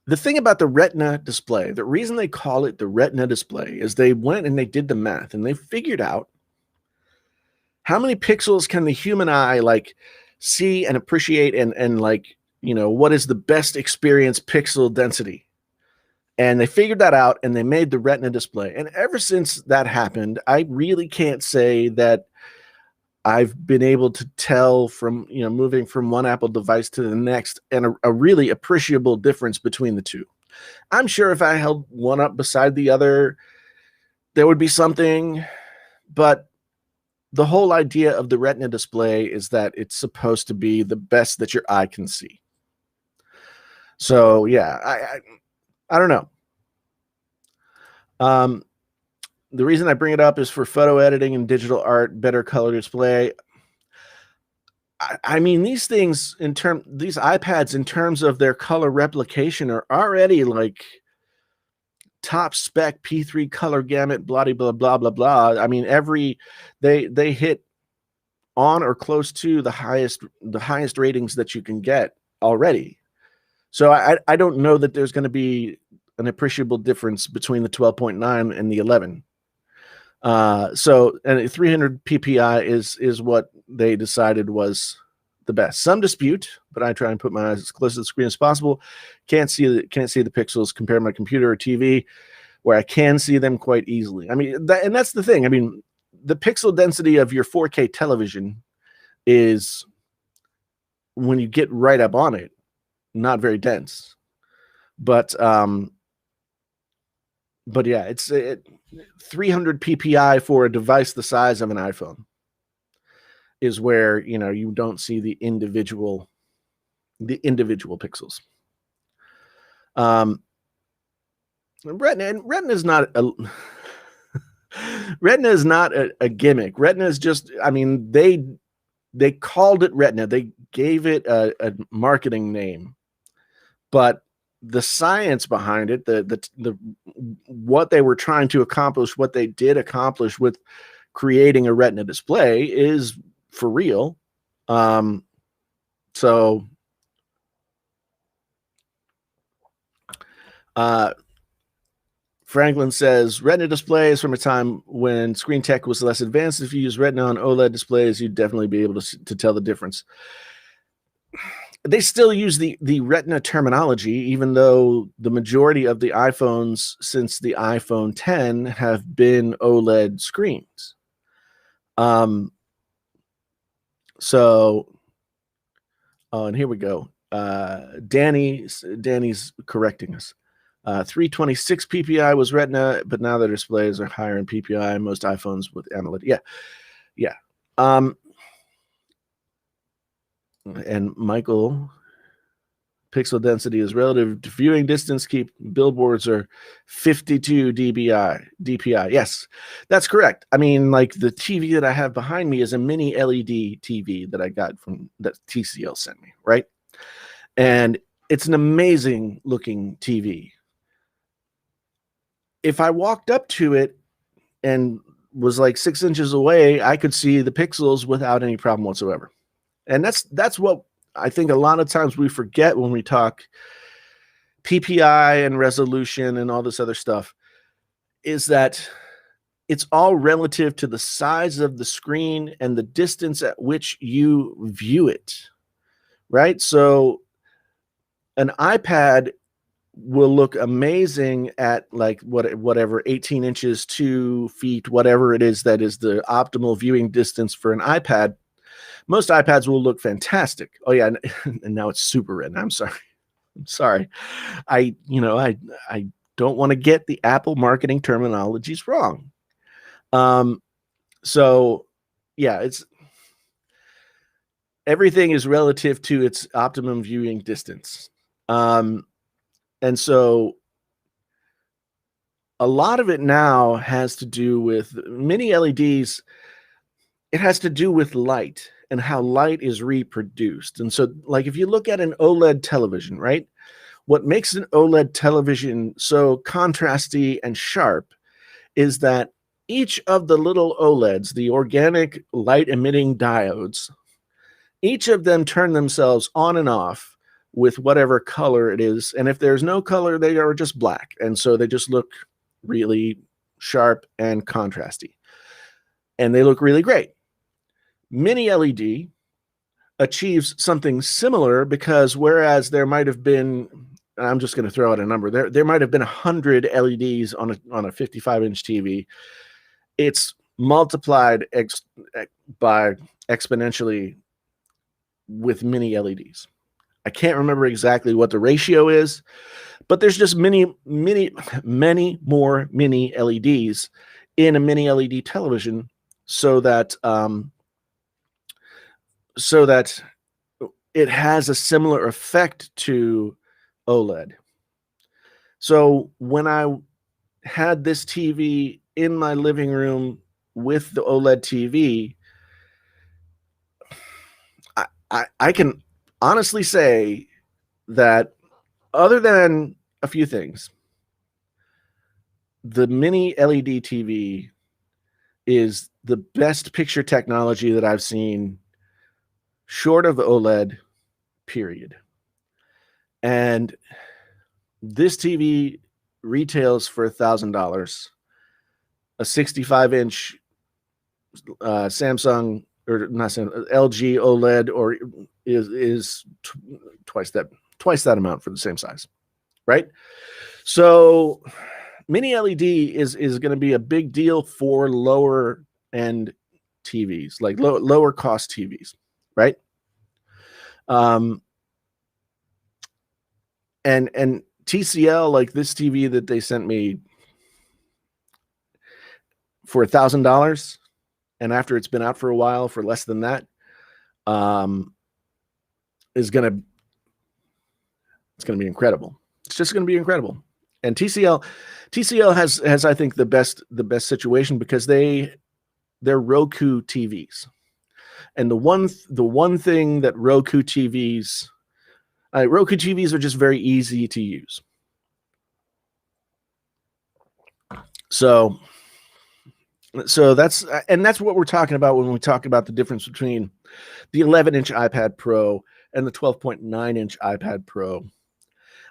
The thing about the Retina display, the reason they call it the Retina display is they went and they did the math and they figured out how many pixels can the human eye like see and appreciate and like, what is the best experience pixel density. And they figured that out and they made the Retina display. And ever since that happened, I really can't say that I've been able to tell from, moving from one Apple device to the next and a really appreciable difference between the two. I'm sure if I held one up beside the other, there would be something, but the whole idea of the Retina display is that it's supposed to be the best that your eye can see. So yeah, I don't know. The reason I bring it up is for photo editing and digital art, better color display. I mean, these things these iPads in terms of their color replication are already like top spec P3 color gamut, blah, blah, blah, blah, blah. I mean, they hit on or close to the highest ratings that you can get already. So I don't know that there's going to be an appreciable difference between the 12.9 and the 11. So and 300 ppi is what they decided was the best. Some dispute, but I try and put my eyes as close to the screen as possible. Can't see the pixels compared to my computer or TV, where I can see them quite easily. I mean, that's the thing. I mean, the pixel density of your 4K television is, when you get right up on it, not very dense. But yeah, it's 300 ppi for a device the size of an iPhone is where, you don't see the individual pixels. Retina is not a Retina is not a gimmick. Retina is just, I mean, they called it Retina. They gave it a marketing name, but the science behind it, the what they were trying to accomplish, what they did accomplish with creating a Retina display is for real. So Franklin says Retina displays from a time when screen tech was less advanced. If you use Retina on OLED displays, you'd definitely be able to tell the difference. They still use the Retina terminology, even though the majority of the iPhones since the iPhone 10 have been OLED screens. So, and here we go. Danny's correcting us. 326 PPI was Retina, but now their displays are higher in PPI. Most iPhones with AMOLED. Yeah. And Michael, pixel density is relative to viewing distance. Keep billboards are 52 DPI. Yes, that's correct. I mean, like the TV that I have behind me is a mini LED TV that I got from that TCL sent me, right? And it's an amazing looking TV. If I walked up to it and was like 6 inches away, I could see the pixels without any problem whatsoever. And that's what I think a lot of times we forget when we talk PPI and resolution and all this other stuff, is that it's all relative to the size of the screen and the distance at which you view it, right? So an iPad will look amazing at like whatever 18 inches, 2 feet, whatever it is that is the optimal viewing distance for an iPad. Most iPads will look fantastic. Oh yeah, and now it's super Retina. I'm sorry. I don't want to get the Apple marketing terminologies wrong. So yeah, it's everything is relative to its optimum viewing distance. And so a lot of it now has to do with mini LEDs. It has to do with light and how light is reproduced. And so, like, if you look at an OLED television, right? What makes an OLED television so contrasty and sharp is that each of the little OLEDs, the organic light emitting diodes, each of them turn themselves on and off with whatever color it is. And if there's no color, they are just black. And so they just look really sharp and contrasty. And they look really great. Mini LED achieves something similar because whereas there might have been, I'm just going to throw out a number, there might have been 100 LEDs on a 55-inch TV. It's multiplied by exponentially with mini LEDs. I can't remember exactly what the ratio is, but there's just many more mini LEDs in a mini LED television so that it has a similar effect to OLED. So when I had this TV in my living room with the OLED TV, I can honestly say that other than a few things, the mini LED TV is the best picture technology that I've seen short of OLED, period. And this TV retails for $1,000. A 65-inch Samsung or not Samsung, LG OLED or is twice that amount for the same size, right? So mini LED is going to be a big deal for lower end TVs, like lower cost TVs, right? And TCL, like this TV that they sent me for $1,000, and after it's been out for a while for less than that, it's gonna be incredible. It's just gonna be incredible. And TCL has I think the best situation because they're Roku TVs. And the one thing that Roku TVs are just very easy to use. So that's what we're talking about when we talk about the difference between the 11-inch iPad Pro and the 12.9-inch iPad Pro.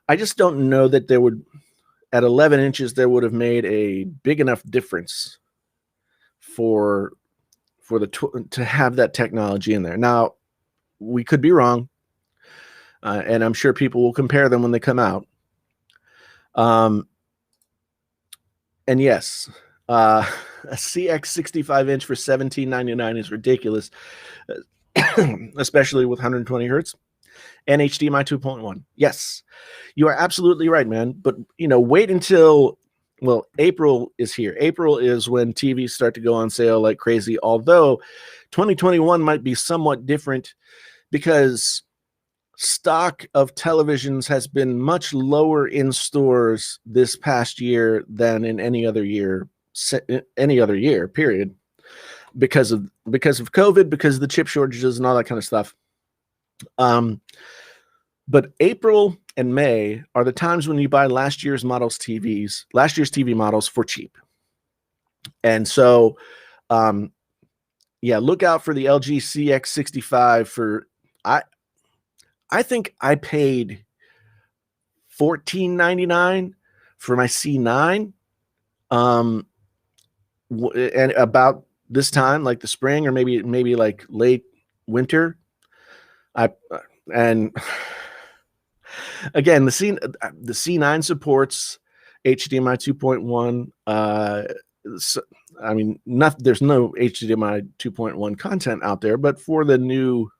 I just don't know that there would, at 11 inches, there would have made a big enough difference for to have that technology in there. Now, we could be wrong, and I'm sure people will compare them when they come out. And yes, a CX 65-inch for $17.99 is ridiculous, especially with 120 hertz and HDMI 2.1. Yes, you are absolutely right, man. But wait until April is here. April is when TVs start to go on sale like crazy. Although 2021 might be somewhat different because stock of televisions has been much lower in stores this past year than in any other year period, because of COVID, because of the chip shortages and all that kind of stuff. But April and May are the times when you buy last year's TV models for cheap. And so look out for the LG CX65 for I think I paid $14.99 for my C9, and about this time, like the spring or maybe like late winter. And again, the C9 supports HDMI 2.1. So, I mean, there's no HDMI 2.1 content out there, but for the new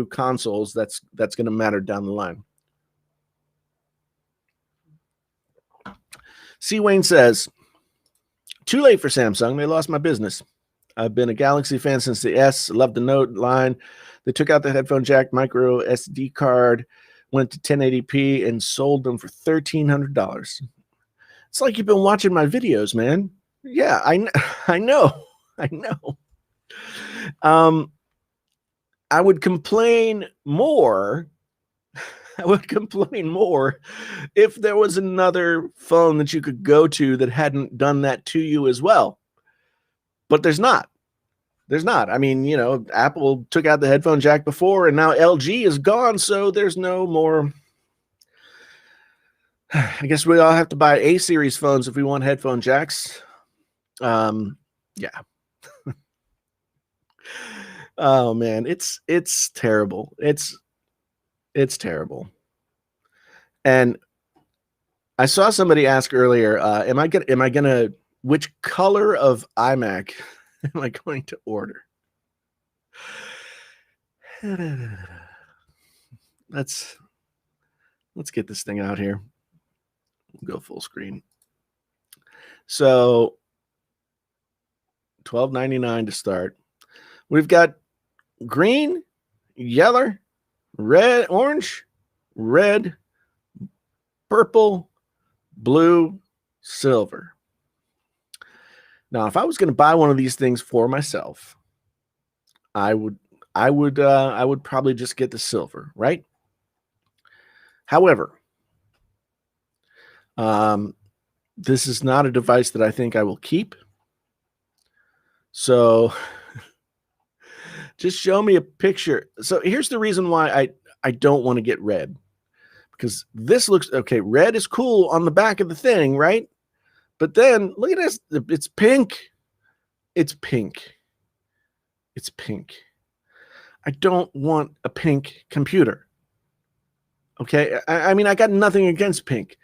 consoles, that's going to matter down the line. C. Wayne says, too late for Samsung. They lost my business. I've been a Galaxy fan since the S. Love the Note line. They took out the headphone jack, micro SD card, went to 1080p, and sold them for $1,300. It's like you've been watching my videos, man. Yeah, I know. I would complain more. If there was another phone that you could go to that hadn't done that to you as well. But there's not. I mean, Apple took out the headphone jack before, and now LG is gone, so there's no more. I guess we all have to buy A-series phones if we want headphone jacks. Yeah. Oh man, it's terrible. It's terrible. And I saw somebody ask earlier, which color of iMac am I going to order? Let's get this thing out here. We'll go full screen. So $12.99 to start. We've got green, yellow, red, orange, red, purple, blue, silver. Now, if I was going to buy one of these things for myself, I would probably just get the silver, right? However, this is not a device that I think I will keep. So just show me a picture. So here's the reason why I don't want to get red. Because this looks okay. Red is cool on the back of the thing, right? But then look at this. It's pink. It's pink. I don't want a pink computer. Okay. I mean, I got nothing against pink.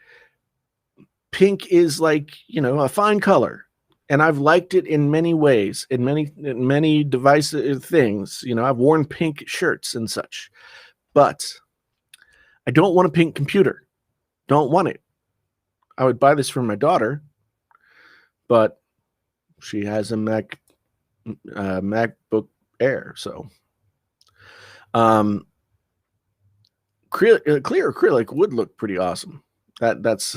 Pink is like, a fine color. And I've liked it in many ways, in many divisive things. I've worn pink shirts and such. But I don't want a pink computer. Don't want it. I would buy this for my daughter, but she has a MacBook Air, so clear acrylic would look pretty awesome. That's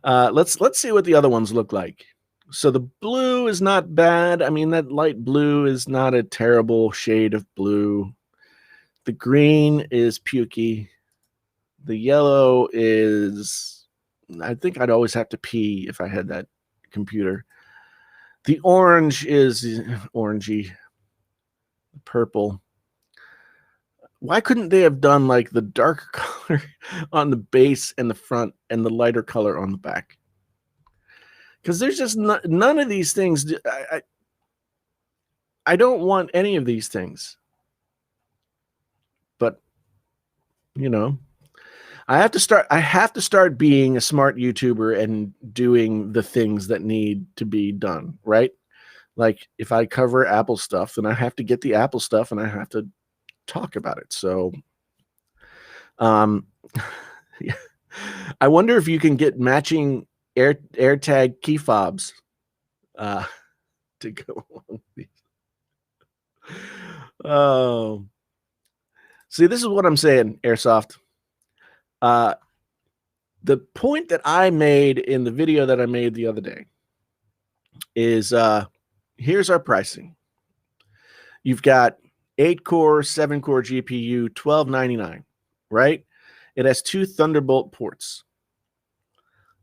let's see what the other ones look like. So the blue is not bad. I mean, that light blue is not a terrible shade of blue. The green is pukey. The yellow is, I think I'd always have to pee if I had that computer. The orange is orangey. Purple. Why couldn't they have done like the darker color on the base and the front and the lighter color on the back? Because there's just none of these things. I don't want any of these things. But, you know, I have to start being a smart YouTuber and doing the things that need to be done, right? Like if I cover Apple stuff, then I have to get the Apple stuff and I have to talk about it. So yeah. I wonder if you can get matching AirTag key fobs to go along with these. Oh, see, this is what I'm saying, Airsoft. The point that I made in the video that I made the other day is here's our pricing. You've got 8-core, 7-core GPU, $12.99, right? It has 2 Thunderbolt ports,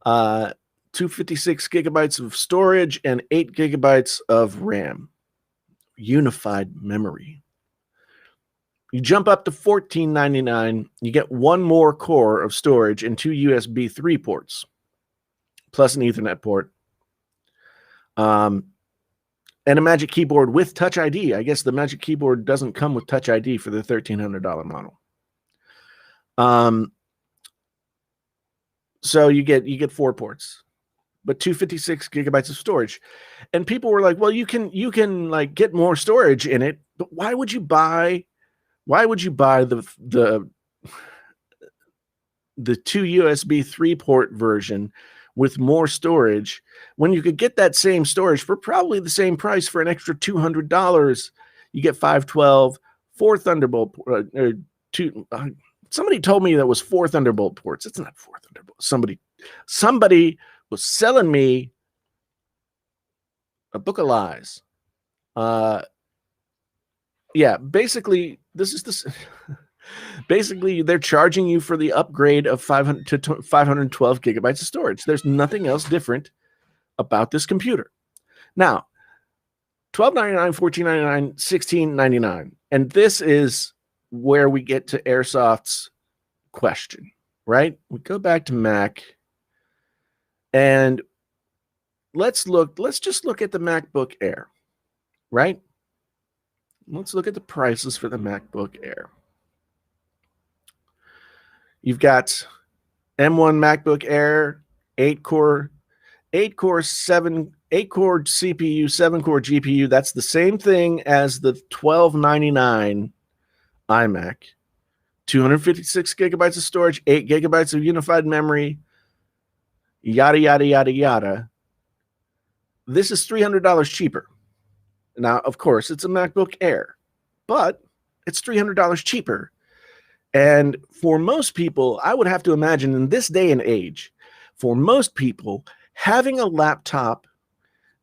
256 gigabytes of storage, and 8 gigabytes of RAM, unified memory. You jump up to $14.99, you get 1 more core of storage and 2 USB 3 ports, plus an Ethernet port. And a Magic Keyboard with Touch ID. I guess the Magic Keyboard doesn't come with Touch ID for the $1,300 model. So you get 4 ports, but 256 gigabytes of storage. And people were like, well, you can like get more storage in it, but why would you buy the 2 USB 3 port version with more storage when you could get that same storage for probably the same price for an extra $200? You get 512, 4 Thunderbolt, 2. Somebody told me that was 4 Thunderbolt ports. It's not 4 Thunderbolt. Somebody was selling me a book of lies. Yeah, basically, this is this. Basically, they're charging you for the upgrade of 500 to 512 gigabytes of storage. There's nothing else different about this computer. Now, $12.99, $14.99, $16.99, and this is where we get to Airsoft's question, right? We go back to Mac, and let's just look at the MacBook Air, right? Let's look at the prices for the MacBook Air. You've got M1 MacBook Air, 8-core CPU, 7-core GPU. That's the same thing as the $12.99 iMac. 256 gigabytes of storage, 8 gigabytes of unified memory, yada, yada, yada, yada. This is $300 cheaper. Now, of course, it's a MacBook Air, but it's $300 cheaper. And for most people, I would have to imagine in this day and age, for most people, having a laptop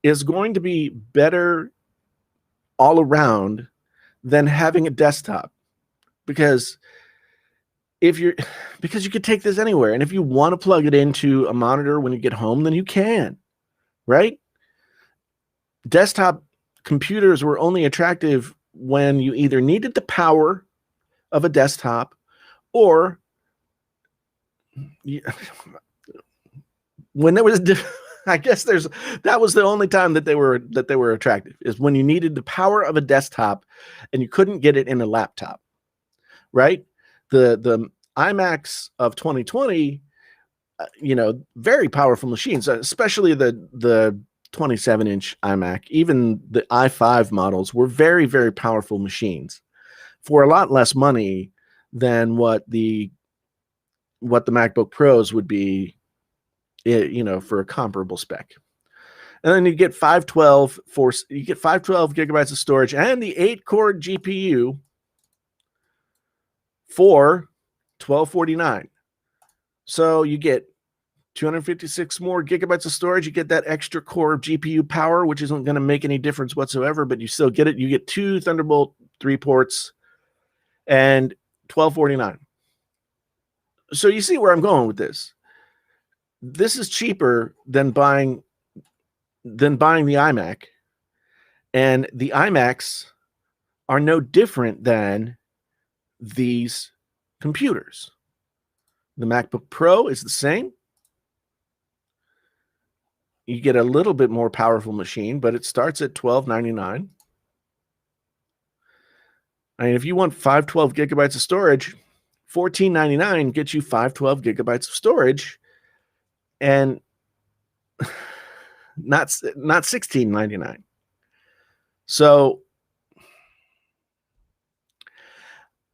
is going to be better all around than having a desktop. Because you could take this anywhere. And if you want to plug it into a monitor when you get home, then you can, right? Desktop computers were only attractive when you either needed the power of a desktop or when there was I guess that was the only time that they were attractive, is when you needed the power of a desktop and you couldn't get it in a laptop, right? The iMacs of 2020, very powerful machines, especially the 27-inch iMac. Even the i5 models were very, very powerful machines for a lot less money than what the MacBook Pros would be, for a comparable spec. And then you get 512 gigabytes of storage and the 8-core GPU for $12.49. So you get 256 more gigabytes of storage. You get that extra core of GPU power, which isn't going to make any difference whatsoever, but you still get it. You get 2 Thunderbolt 3 ports and $12.49. So you see where I'm going with this. This is cheaper than buying the iMac, and the iMacs are no different than these computers. The MacBook Pro is the same. You get a little bit more powerful machine, but it starts at $12.99. I mean, if you want 512 gigabytes of storage, $14.99 gets you 512 gigabytes of storage, and not $16.99. So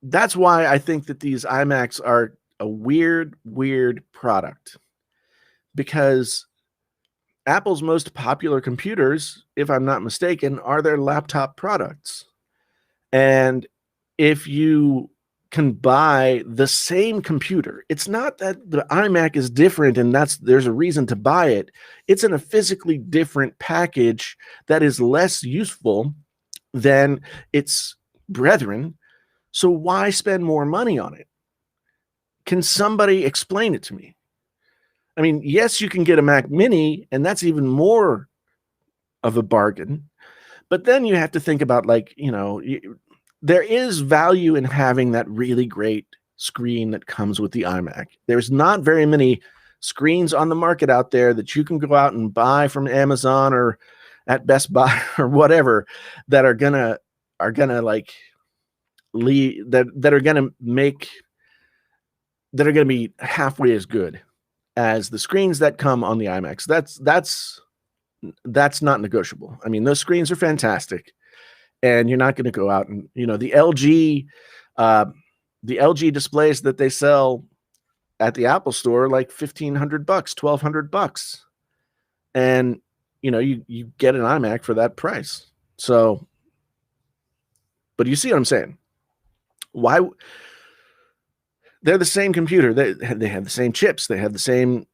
that's why I think that these iMacs are a weird product, because Apple's most popular computers, if I'm not mistaken, are their laptop products. And if you can buy the same computer, it's not that the iMac is different and there's a reason to buy it. It's in a physically different package that is less useful than its brethren. So why spend more money on it? Can somebody explain it to me? I mean, yes, you can get a Mac Mini, and that's even more of a bargain. But then you have to think about, like, there is value in having that really great screen that comes with the iMac. There's not very many screens on the market out there that you can go out and buy from Amazon or at Best Buy or whatever that are gonna like lead that are gonna be halfway as good as the screens that come on the iMacs. That's not negotiable. I mean, those screens are fantastic, and you're not going to go out and, the LG displays that they sell at the Apple store, like $1,500, $1,200, and you get an iMac for that price. So, but you see what I'm saying? Why? They're the same computer. They have the same chips. They have the same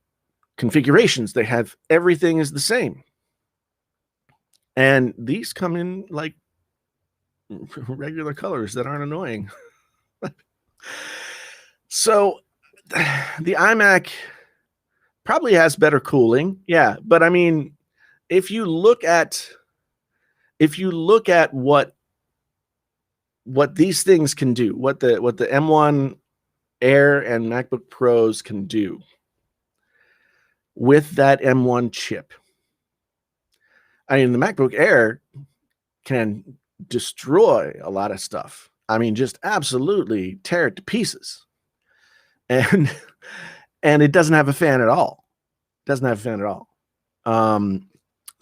configurations. They have everything is the same. And these come in like regular colors that aren't annoying. So the iMac probably has better cooling. Yeah, but I mean, if you look at what these things can do, what the M1 Air and MacBook Pros can do with that M1 chip. I mean, the MacBook Air can destroy a lot of stuff. I mean, just absolutely tear it to pieces. And it doesn't have a fan at all.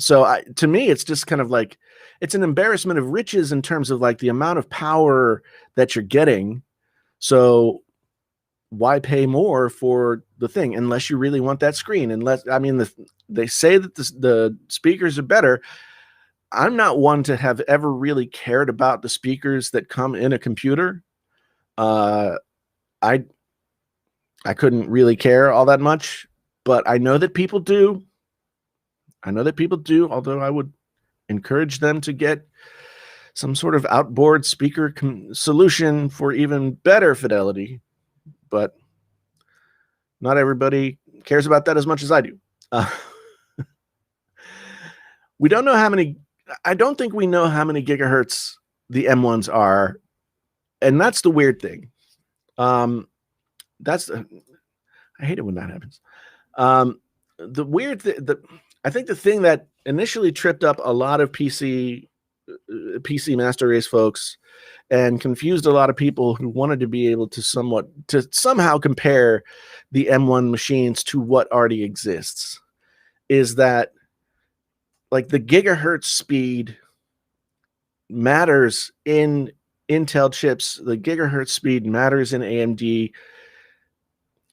So to me, it's just kind of like, it's an embarrassment of riches in terms of like the amount of power that you're getting. So why pay more for the thing unless you really want that screen? They say that the speakers are better. I'm not one to have ever really cared about the speakers that come in a computer. I couldn't really care all that much, but I know that people do. Although I would encourage them to get some sort of outboard speaker solution for even better fidelity. But not everybody cares about that as much as I do. We don't know how many. I don't think we know how many gigahertz the M1s are, and that's the weird thing. I hate it when that happens. The weird I think the thing that initially tripped up a lot of PC Master Race folks and confused a lot of people who wanted to be able to somehow compare the M1 machines to what already exists is that, like, the gigahertz speed matters in Intel chips. The gigahertz speed matters in AMD.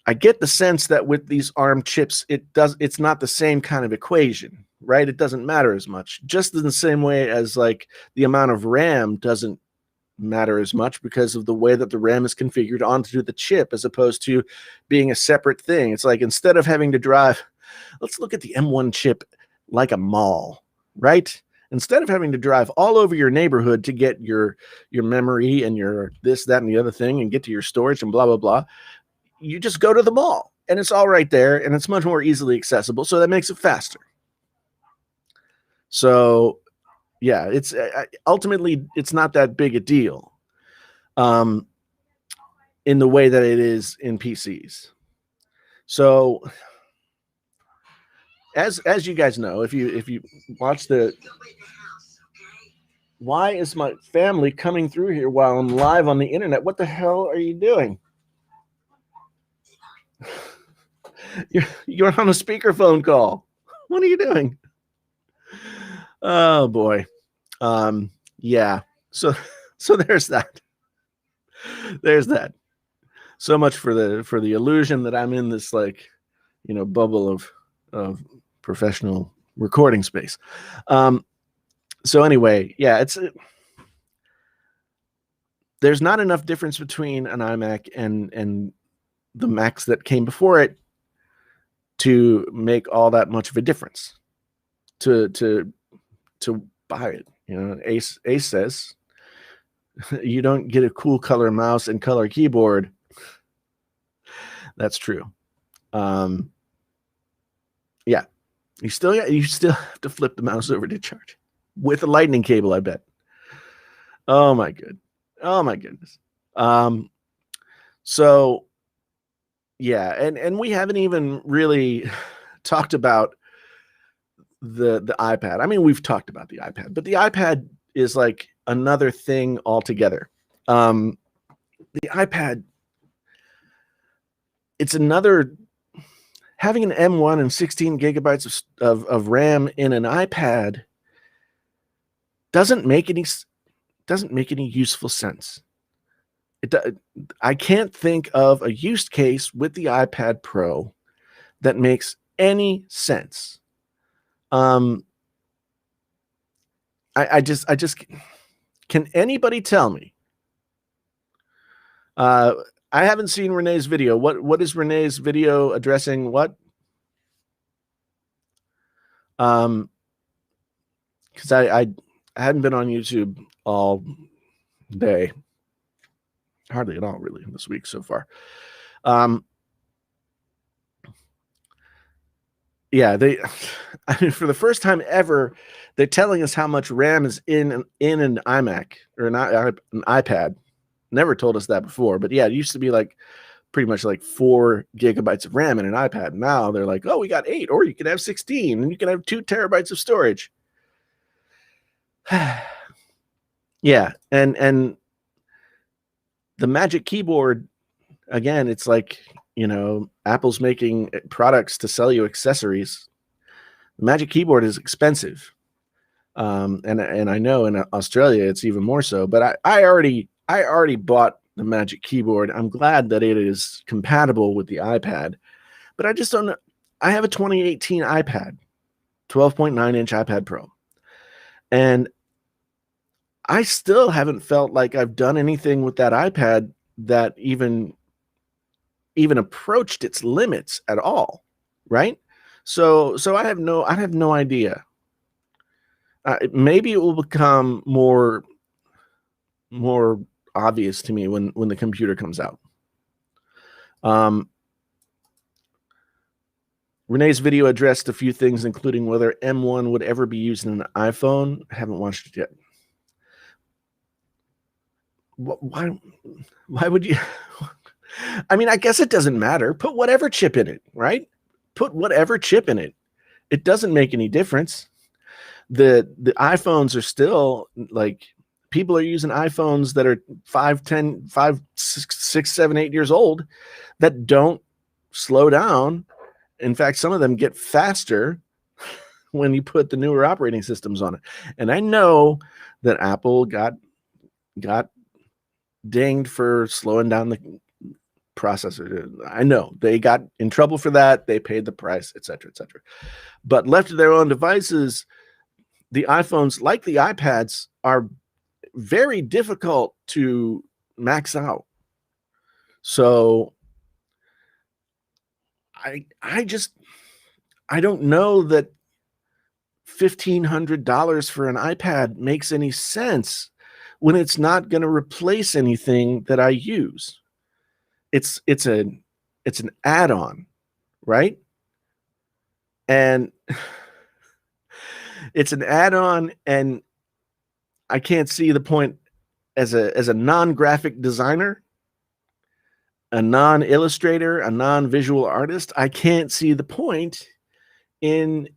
I get the sense that with these ARM chips, it's not the same kind of equation, right? It doesn't matter as much. Just in the same way as, like, the amount of RAM doesn't matter as much because of the way that the RAM is configured onto the chip, as opposed to being a separate thing. It's like, instead of having to drive, let's look at the M1 chip like a mall, right? Instead of having to drive all over your neighborhood to get your memory and your this, that, and the other thing, and get to your storage and blah, blah, blah, you just go to the mall and it's all right there, and it's much more easily accessible. So that makes it faster. So yeah, it's ultimately, it's not that big a deal in the way that it is in PCs. So as you guys know, if you watch the, why is my family coming through here while I'm live on the internet? What the hell are you doing? You're on a speakerphone call. What are you doing? Oh boy. Yeah. So there's that. There's that. So much for the illusion that I'm in this, like, bubble of professional recording space. So anyway, yeah, there's not enough difference between an iMac and the Macs that came before it to make all that much of a difference to buy it. Ace says you don't get a cool color mouse and color keyboard. That's true. Yeah, you still have to flip the mouse over to charge with a lightning cable, I bet. Oh my goodness. So yeah, and we haven't even really talked about the iPad. I mean, we've talked about the iPad, but the iPad is like another thing altogether. The iPad, it's another, having an M1 and 16 gigabytes of RAM in an iPad doesn't make any useful sense. I can't think of a use case with the iPad Pro that makes any sense. I just can anybody tell me? I haven't seen Renee's video. What is Renee's video addressing? What? Because I hadn't been on YouTube all day, hardly at all, really, this week so far. Yeah, I mean, for the first time ever, they're telling us how much RAM is in an iMac or an iPad. Never told us that before, but yeah, it used to be like pretty much like 4 gigabytes of RAM in an iPad. Now they're like, oh, we got 8, or you can have 16, and you can have 2 terabytes of storage. Yeah, and the Magic Keyboard, again, it's like, Apple's making products to sell you accessories. The Magic Keyboard is expensive, and I know in Australia it's even more so. But I already bought the Magic Keyboard. I'm glad that it is compatible with the iPad, but I just don't know. I have a 2018 iPad, 12.9-inch iPad Pro, and I still haven't felt like I've done anything with that iPad that even approached its limits at all, right? So I have no idea. Maybe it will become more obvious to me when the computer comes out. Renee's video addressed a few things, including whether M1 would ever be used in an iPhone. I haven't watched it yet. Why would you? I mean, I guess it doesn't matter. Put whatever chip in it, right? Put whatever chip in it. It doesn't make any difference. The iPhones are still, like, people are using iPhones that are 5, 6, 7, 8 years old that don't slow down. In fact, some of them get faster when you put the newer operating systems on it. And I know that Apple got dinged for slowing down the processor. I know they got in trouble for that. They paid the price, etc., etc. But left to their own devices, the iPhones, like the iPads, are very difficult to max out. So I don't know that $1,500 for an iPad makes any sense when it's not going to replace anything that I use. It's an add-on, right? And it's an add-on, and I can't see the point as a non-graphic designer, a non-illustrator, a non-visual artist. I can't see the point in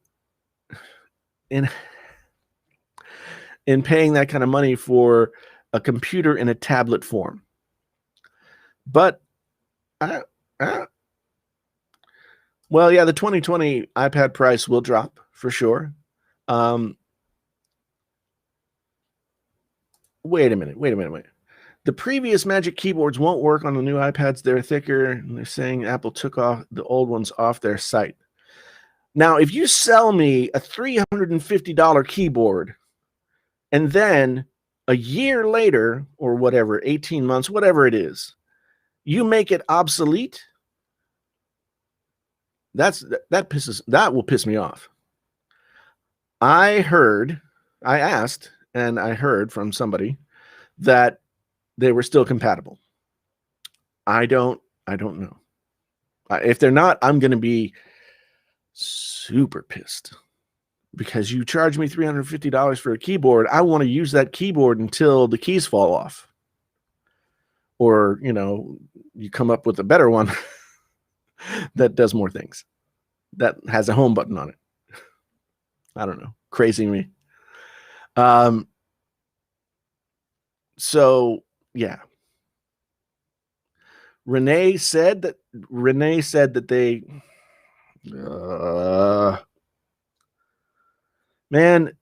paying that kind of money for a computer in a tablet form. But well, yeah, the 2020 iPad price will drop for sure. Wait a minute. The previous Magic Keyboards won't work on the new iPads. They're thicker. And they're saying Apple took off the old ones off their site. Now, if you sell me a $350 keyboard and then a year later, or whatever, 18 months, whatever it is, you make it obsolete, that will piss me off. I asked, and I heard from somebody that they were still compatible. I don't know. If they're not, I'm going to be super pissed, because you charge me $350 for a keyboard. I want to use that keyboard until the keys fall off, or you come up with a better one that does more things, that has a home button on it. I don't know, crazy me. So yeah, Renee said that they man,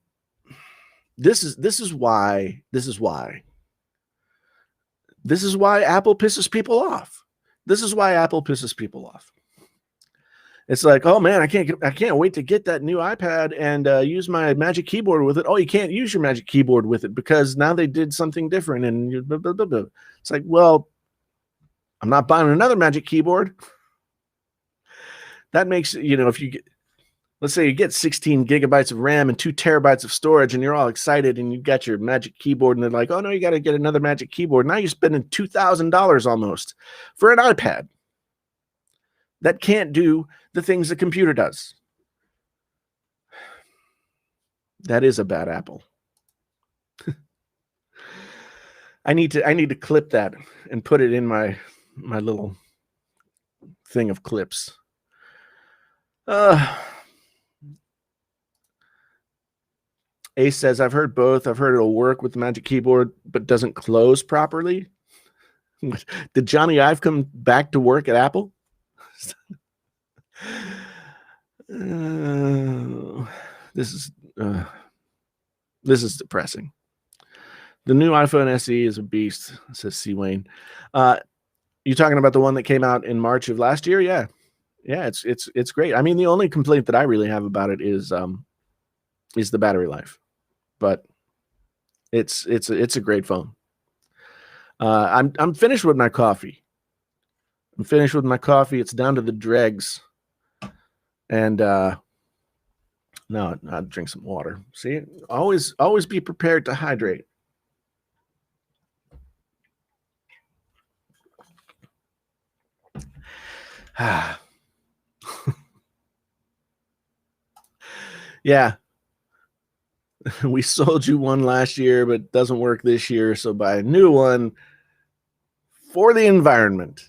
this is why Apple pisses people off. It's like, oh man, I can't wait to get that new iPad and use my Magic Keyboard with it. Oh, you can't use your Magic Keyboard with it because now they did something different, and blah, blah, blah, blah. It's like, well, I'm not buying another Magic Keyboard. That makes, if you get, let's say you get 16 gigabytes of RAM and 2 terabytes of storage, and you're all excited, and you've got your Magic Keyboard, and they're like, oh no, you got to get another Magic Keyboard. Now you're spending $2,000 almost for an iPad that can't do the things the computer does. That is a bad apple. I need to clip that and put it in my little thing of clips. Ace says, I've heard both. I've heard it'll work with the Magic Keyboard, but doesn't close properly. Did Johnny Ive come back to work at Apple? This is depressing. The new iPhone SE is a beast, says C. Wayne. You talking about the one that came out in March of last year? Yeah, it's great. I mean, the only complaint that I really have about it is the battery life, but it's a great phone. I'm finished with my coffee. It's down to the dregs. And now I'll drink some water. See, always be prepared to hydrate. Yeah. We sold you one last year, but it doesn't work this year, so buy a new one for the environment.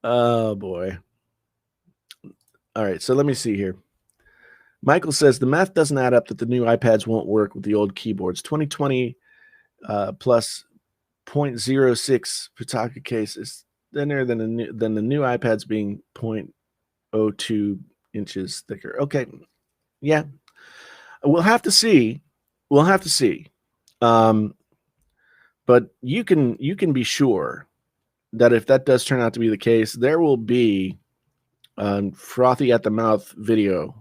Oh boy. All right, so let me see here. Michael says the math doesn't add up that the new iPads won't work with the old keyboards. 2020 plus 0.06 Pitaka case is thinner than the new iPads being 0.02 inches thicker. Okay, yeah, we'll have to see. But you can be sure that if that does turn out to be the case, there will be frothy at the mouth video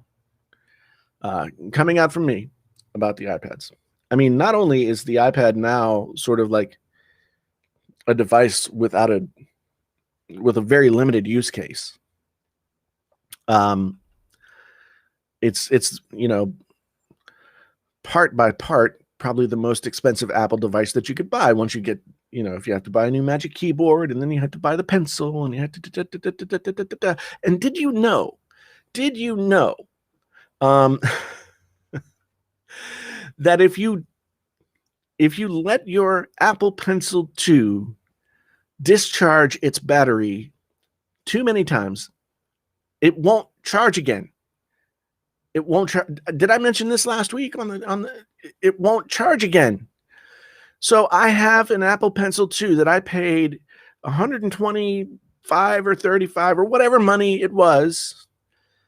coming out from me about the iPads. I mean, not only is the iPad now sort of like a device with a very limited use case. It's part by part probably the most expensive Apple device that you could buy once you get, if you have to buy a new Magic Keyboard, and then you have to buy the pencil, and you have to and did you know um that if you let your Apple Pencil 2 discharge its battery too many times, it won't charge again. It won't charge. Did I mention this last week it won't charge again. So I have an Apple Pencil 2 that I paid 125 or 35 or whatever money it was.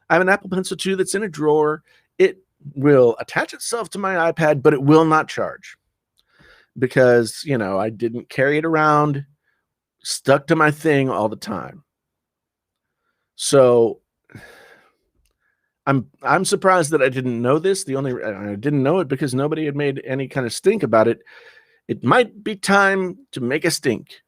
I have an Apple Pencil 2 that's in a drawer. It will attach itself to my iPad, but it will not charge because, I didn't carry it around stuck to my thing all the time. So I'm surprised that I didn't know this. I didn't know it because nobody had made any kind of stink about it. It might be time to make a stink,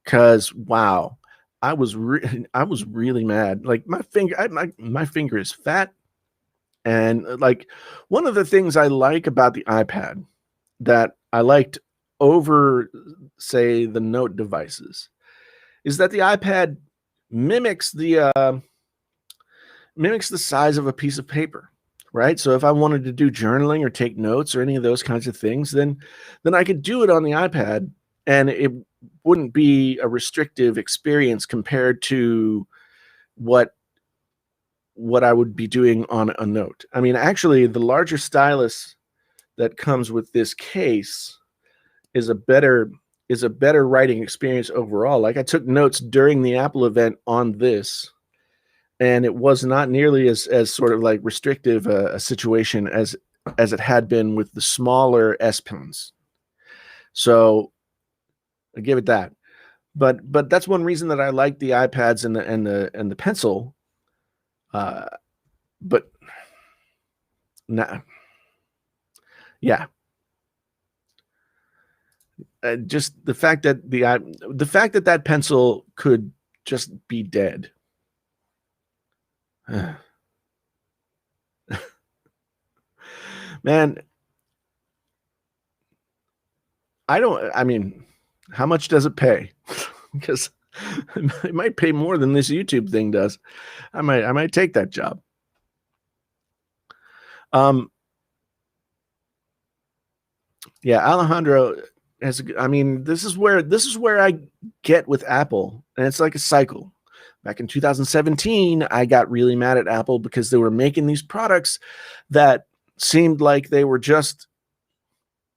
because wow, I was really mad. Like my finger is fat, and like one of the things I like about the iPad that I liked over, say, the Note devices is that the iPad mimics the size of a piece of paper, right? So if I wanted to do journaling or take notes or any of those kinds of things, then I could do it on the iPad, and it wouldn't be a restrictive experience compared to what I would be doing on a Note. I mean, actually, the larger stylus that comes with this case is a better writing experience overall. Like, I took notes during the Apple event on this, and it was not nearly as sort of like restrictive a situation as it had been with the smaller S Pens. So I give it that. But that's one reason that I like the iPads and the pencil. But nah, yeah. Just the fact that that pencil could just be dead. Man, I mean, how much does it pay? Because it might pay more than this YouTube thing does. I might take that job. Yeah, Alejandro has. I mean, this is where I get with Apple, and it's like a cycle. Back in 2017, I got really mad at Apple because they were making these products that seemed like they were just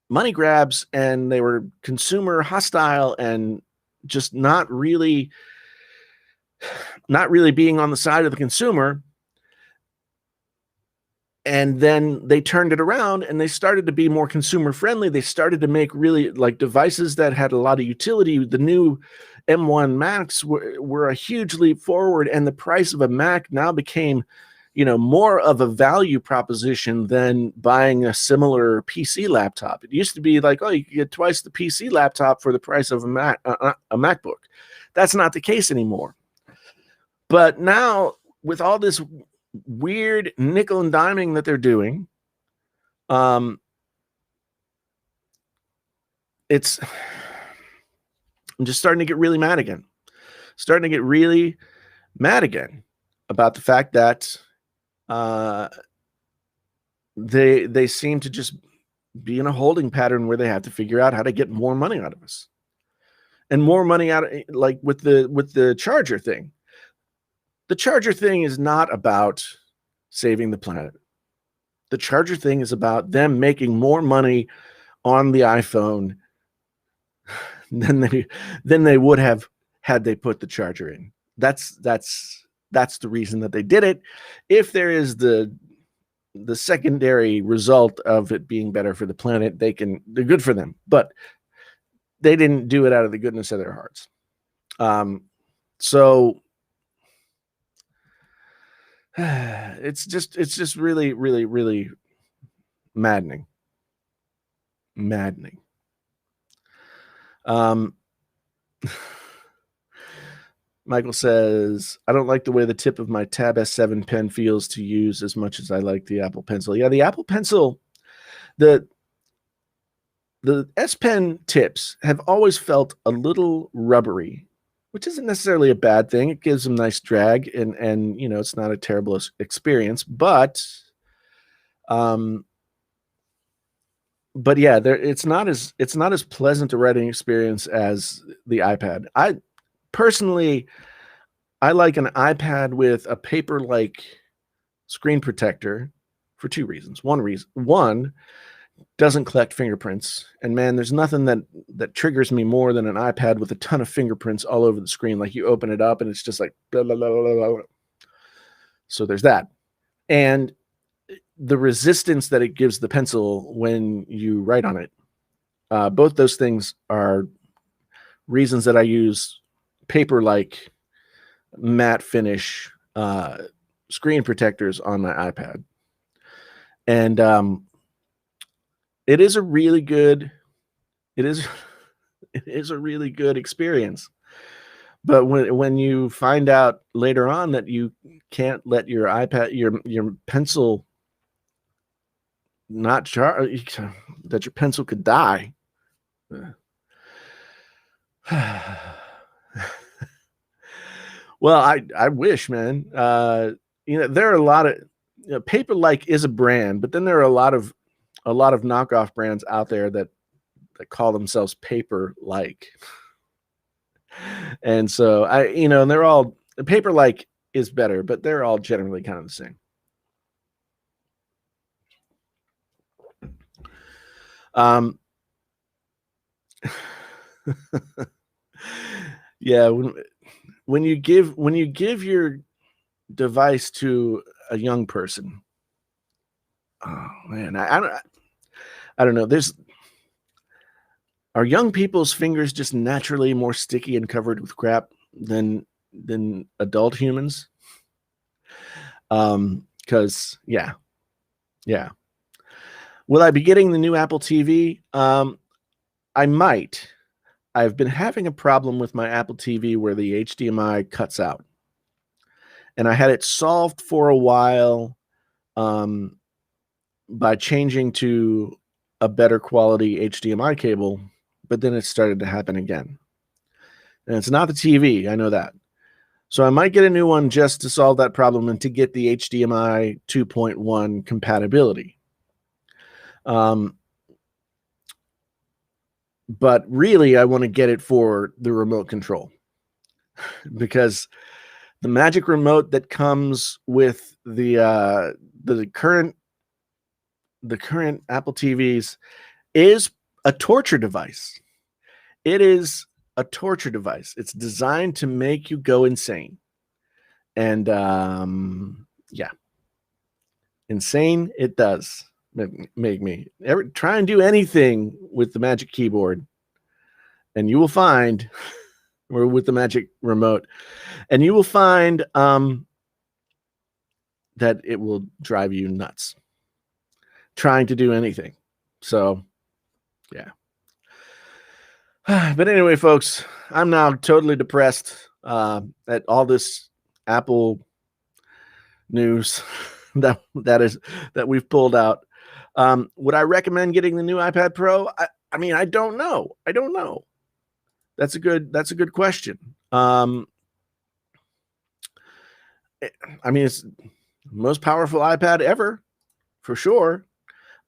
money grabs, and they were consumer hostile, and just not really being on the side of the consumer. And then they turned it around, and they started to be more consumer friendly. They started to make really like devices that had a lot of utility. The new M1 Macs were a huge leap forward, and the price of a Mac now became, more of a value proposition than buying a similar PC laptop. It used to be like, oh, you could get twice the PC laptop for the price of a MacBook. That's not the case anymore. But now, with all this weird nickel and diming that they're doing, it's, I'm just starting to get really mad again. About the fact that they seem to just be in a holding pattern where they have to figure out how to get more money out of us, and more money out of, like with the charger thing. The charger thing is not about saving the planet. The charger thing is about them making more money on the iPhone than they would have had they put the charger in. That's the reason that they did it. If there is the secondary result of it being better for the planet, they're good for them. But they didn't do it out of the goodness of their hearts. So it's just really, really, really maddening. Maddening. Michael says, I don't like the way the tip of my Tab S7 pen feels to use as much as I like the Apple Pencil. Yeah, the Apple Pencil, the S Pen tips have always felt a little rubbery, which isn't necessarily a bad thing. It gives them nice drag, and you know, it's not a terrible experience, but yeah, it's not as pleasant a writing experience as the iPad. I personally, I like an iPad with a paper-like screen protector for two reasons. One, doesn't collect fingerprints, and man, there's nothing that triggers me more than an iPad with a ton of fingerprints all over the screen. Like, you open it up and it's just like blah, blah, blah, blah, blah. So there's that. And the resistance that it gives the pencil when you write on it. Both those things are reasons that I use paper-like matte finish screen protectors on my iPad. And it is a really good experience. But when you find out later on that you can't let your iPad, your pencil not charge, that your pencil could die. Well, I wish, man. You know, there are a lot of, you know, Paper-like is a brand, but then there are a lot of knockoff brands out there that call themselves Paper-like. And so and they're all, Paper-like is better, but they're all generally kind of the same. Yeah, when you give your device to a young person, oh man, I don't know. Are young people's fingers just naturally more sticky and covered with crap than adult humans? Because yeah. Will I be getting the new Apple TV? I might. I've been having a problem with my Apple TV where the HDMI cuts out. And I had it solved for a while by changing to a better quality HDMI cable, but then it started to happen again. And it's not the TV, I know that. So I might get a new one just to solve that problem and to get the HDMI 2.1 compatibility. But really, I want to get it for the remote control, because the Magic Remote that comes with the current Apple TVs is a torture device. It is a torture device. It's designed to make you go insane. And yeah, insane it does make me. Try and do anything with the Magic Keyboard, and you will find, or with the Magic Remote, and you will find that it will drive you nuts trying to do anything. So yeah. But anyway, folks, I'm now totally depressed at all this Apple news that we've pulled out. Would I recommend getting the new iPad Pro? I mean, I don't know. That's a good question. I mean, it's the most powerful iPad ever, for sure.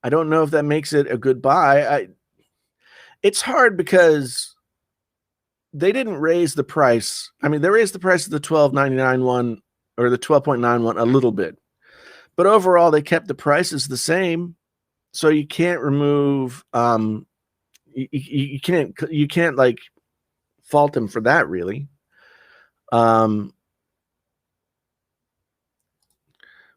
I don't know if that makes it a good buy. It's hard because they didn't raise the price. I mean, they raised the price of the $12.99 one, or the 12.9 one, a little bit, but overall they kept the prices the same. So you can't remove, you can't like fault them for that, really.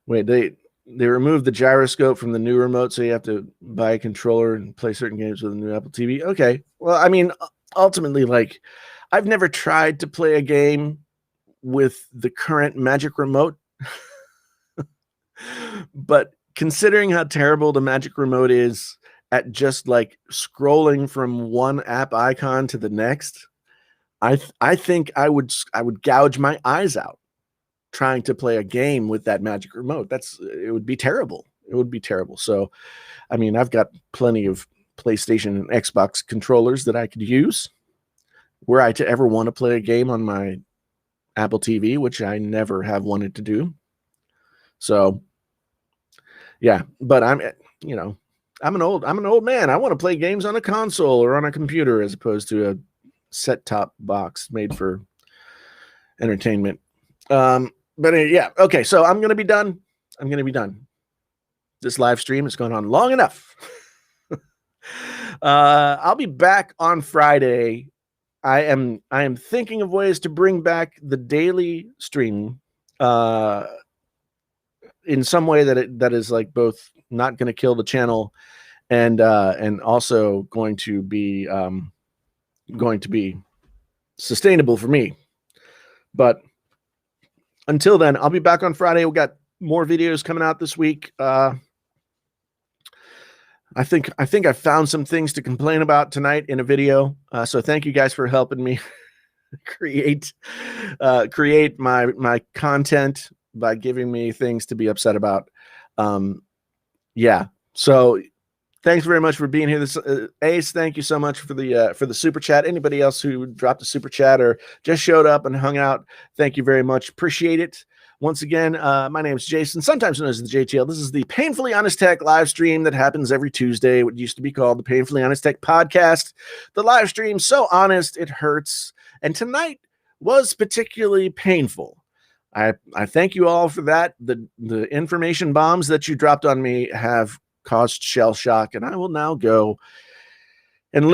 Wait, they removed the gyroscope from the new remote, so you have to buy a controller and play certain games with a new Apple TV. Okay. Well, I mean, ultimately, like, I've never tried to play a game with the current Magic Remote. But considering how terrible the Magic Remote is, at just like scrolling from one app icon to the next, I think I would gouge my eyes out trying to play a game with that magic remote. It would be terrible. It would be terrible. So, I mean, I've got plenty of PlayStation and Xbox controllers that I could use were I to ever want to play a game on my Apple TV, which I never have wanted to do. So, yeah, but I'm an old man. I want to play games on a console or on a computer as opposed to a set-top box made for entertainment. But yeah, okay, so I'm going to be done. This live stream has gone on long enough. I'll be back on Friday. I am thinking of ways to bring back the daily stream in some way that is like both not going to kill the channel and also going to be sustainable for me. But until then, I'll be back on Friday. We've got more videos coming out this week. I think I found some things to complain about tonight in a video. So thank you guys for helping me create my content by giving me things to be upset about. Yeah. So thanks very much for being here. This Ace, thank you so much for the super chat. Anybody else who dropped a super chat or just showed up and hung out, thank you very much. Appreciate it. Once again, my name is Jason, sometimes known as the JTL. This is the Painfully Honest Tech live stream that happens every Tuesday, what used to be called the Painfully Honest Tech podcast. The live stream, so honest, it hurts. And tonight was particularly painful. I thank you all for that. The information bombs that you dropped on me have caused shell shock, and I will now go and lick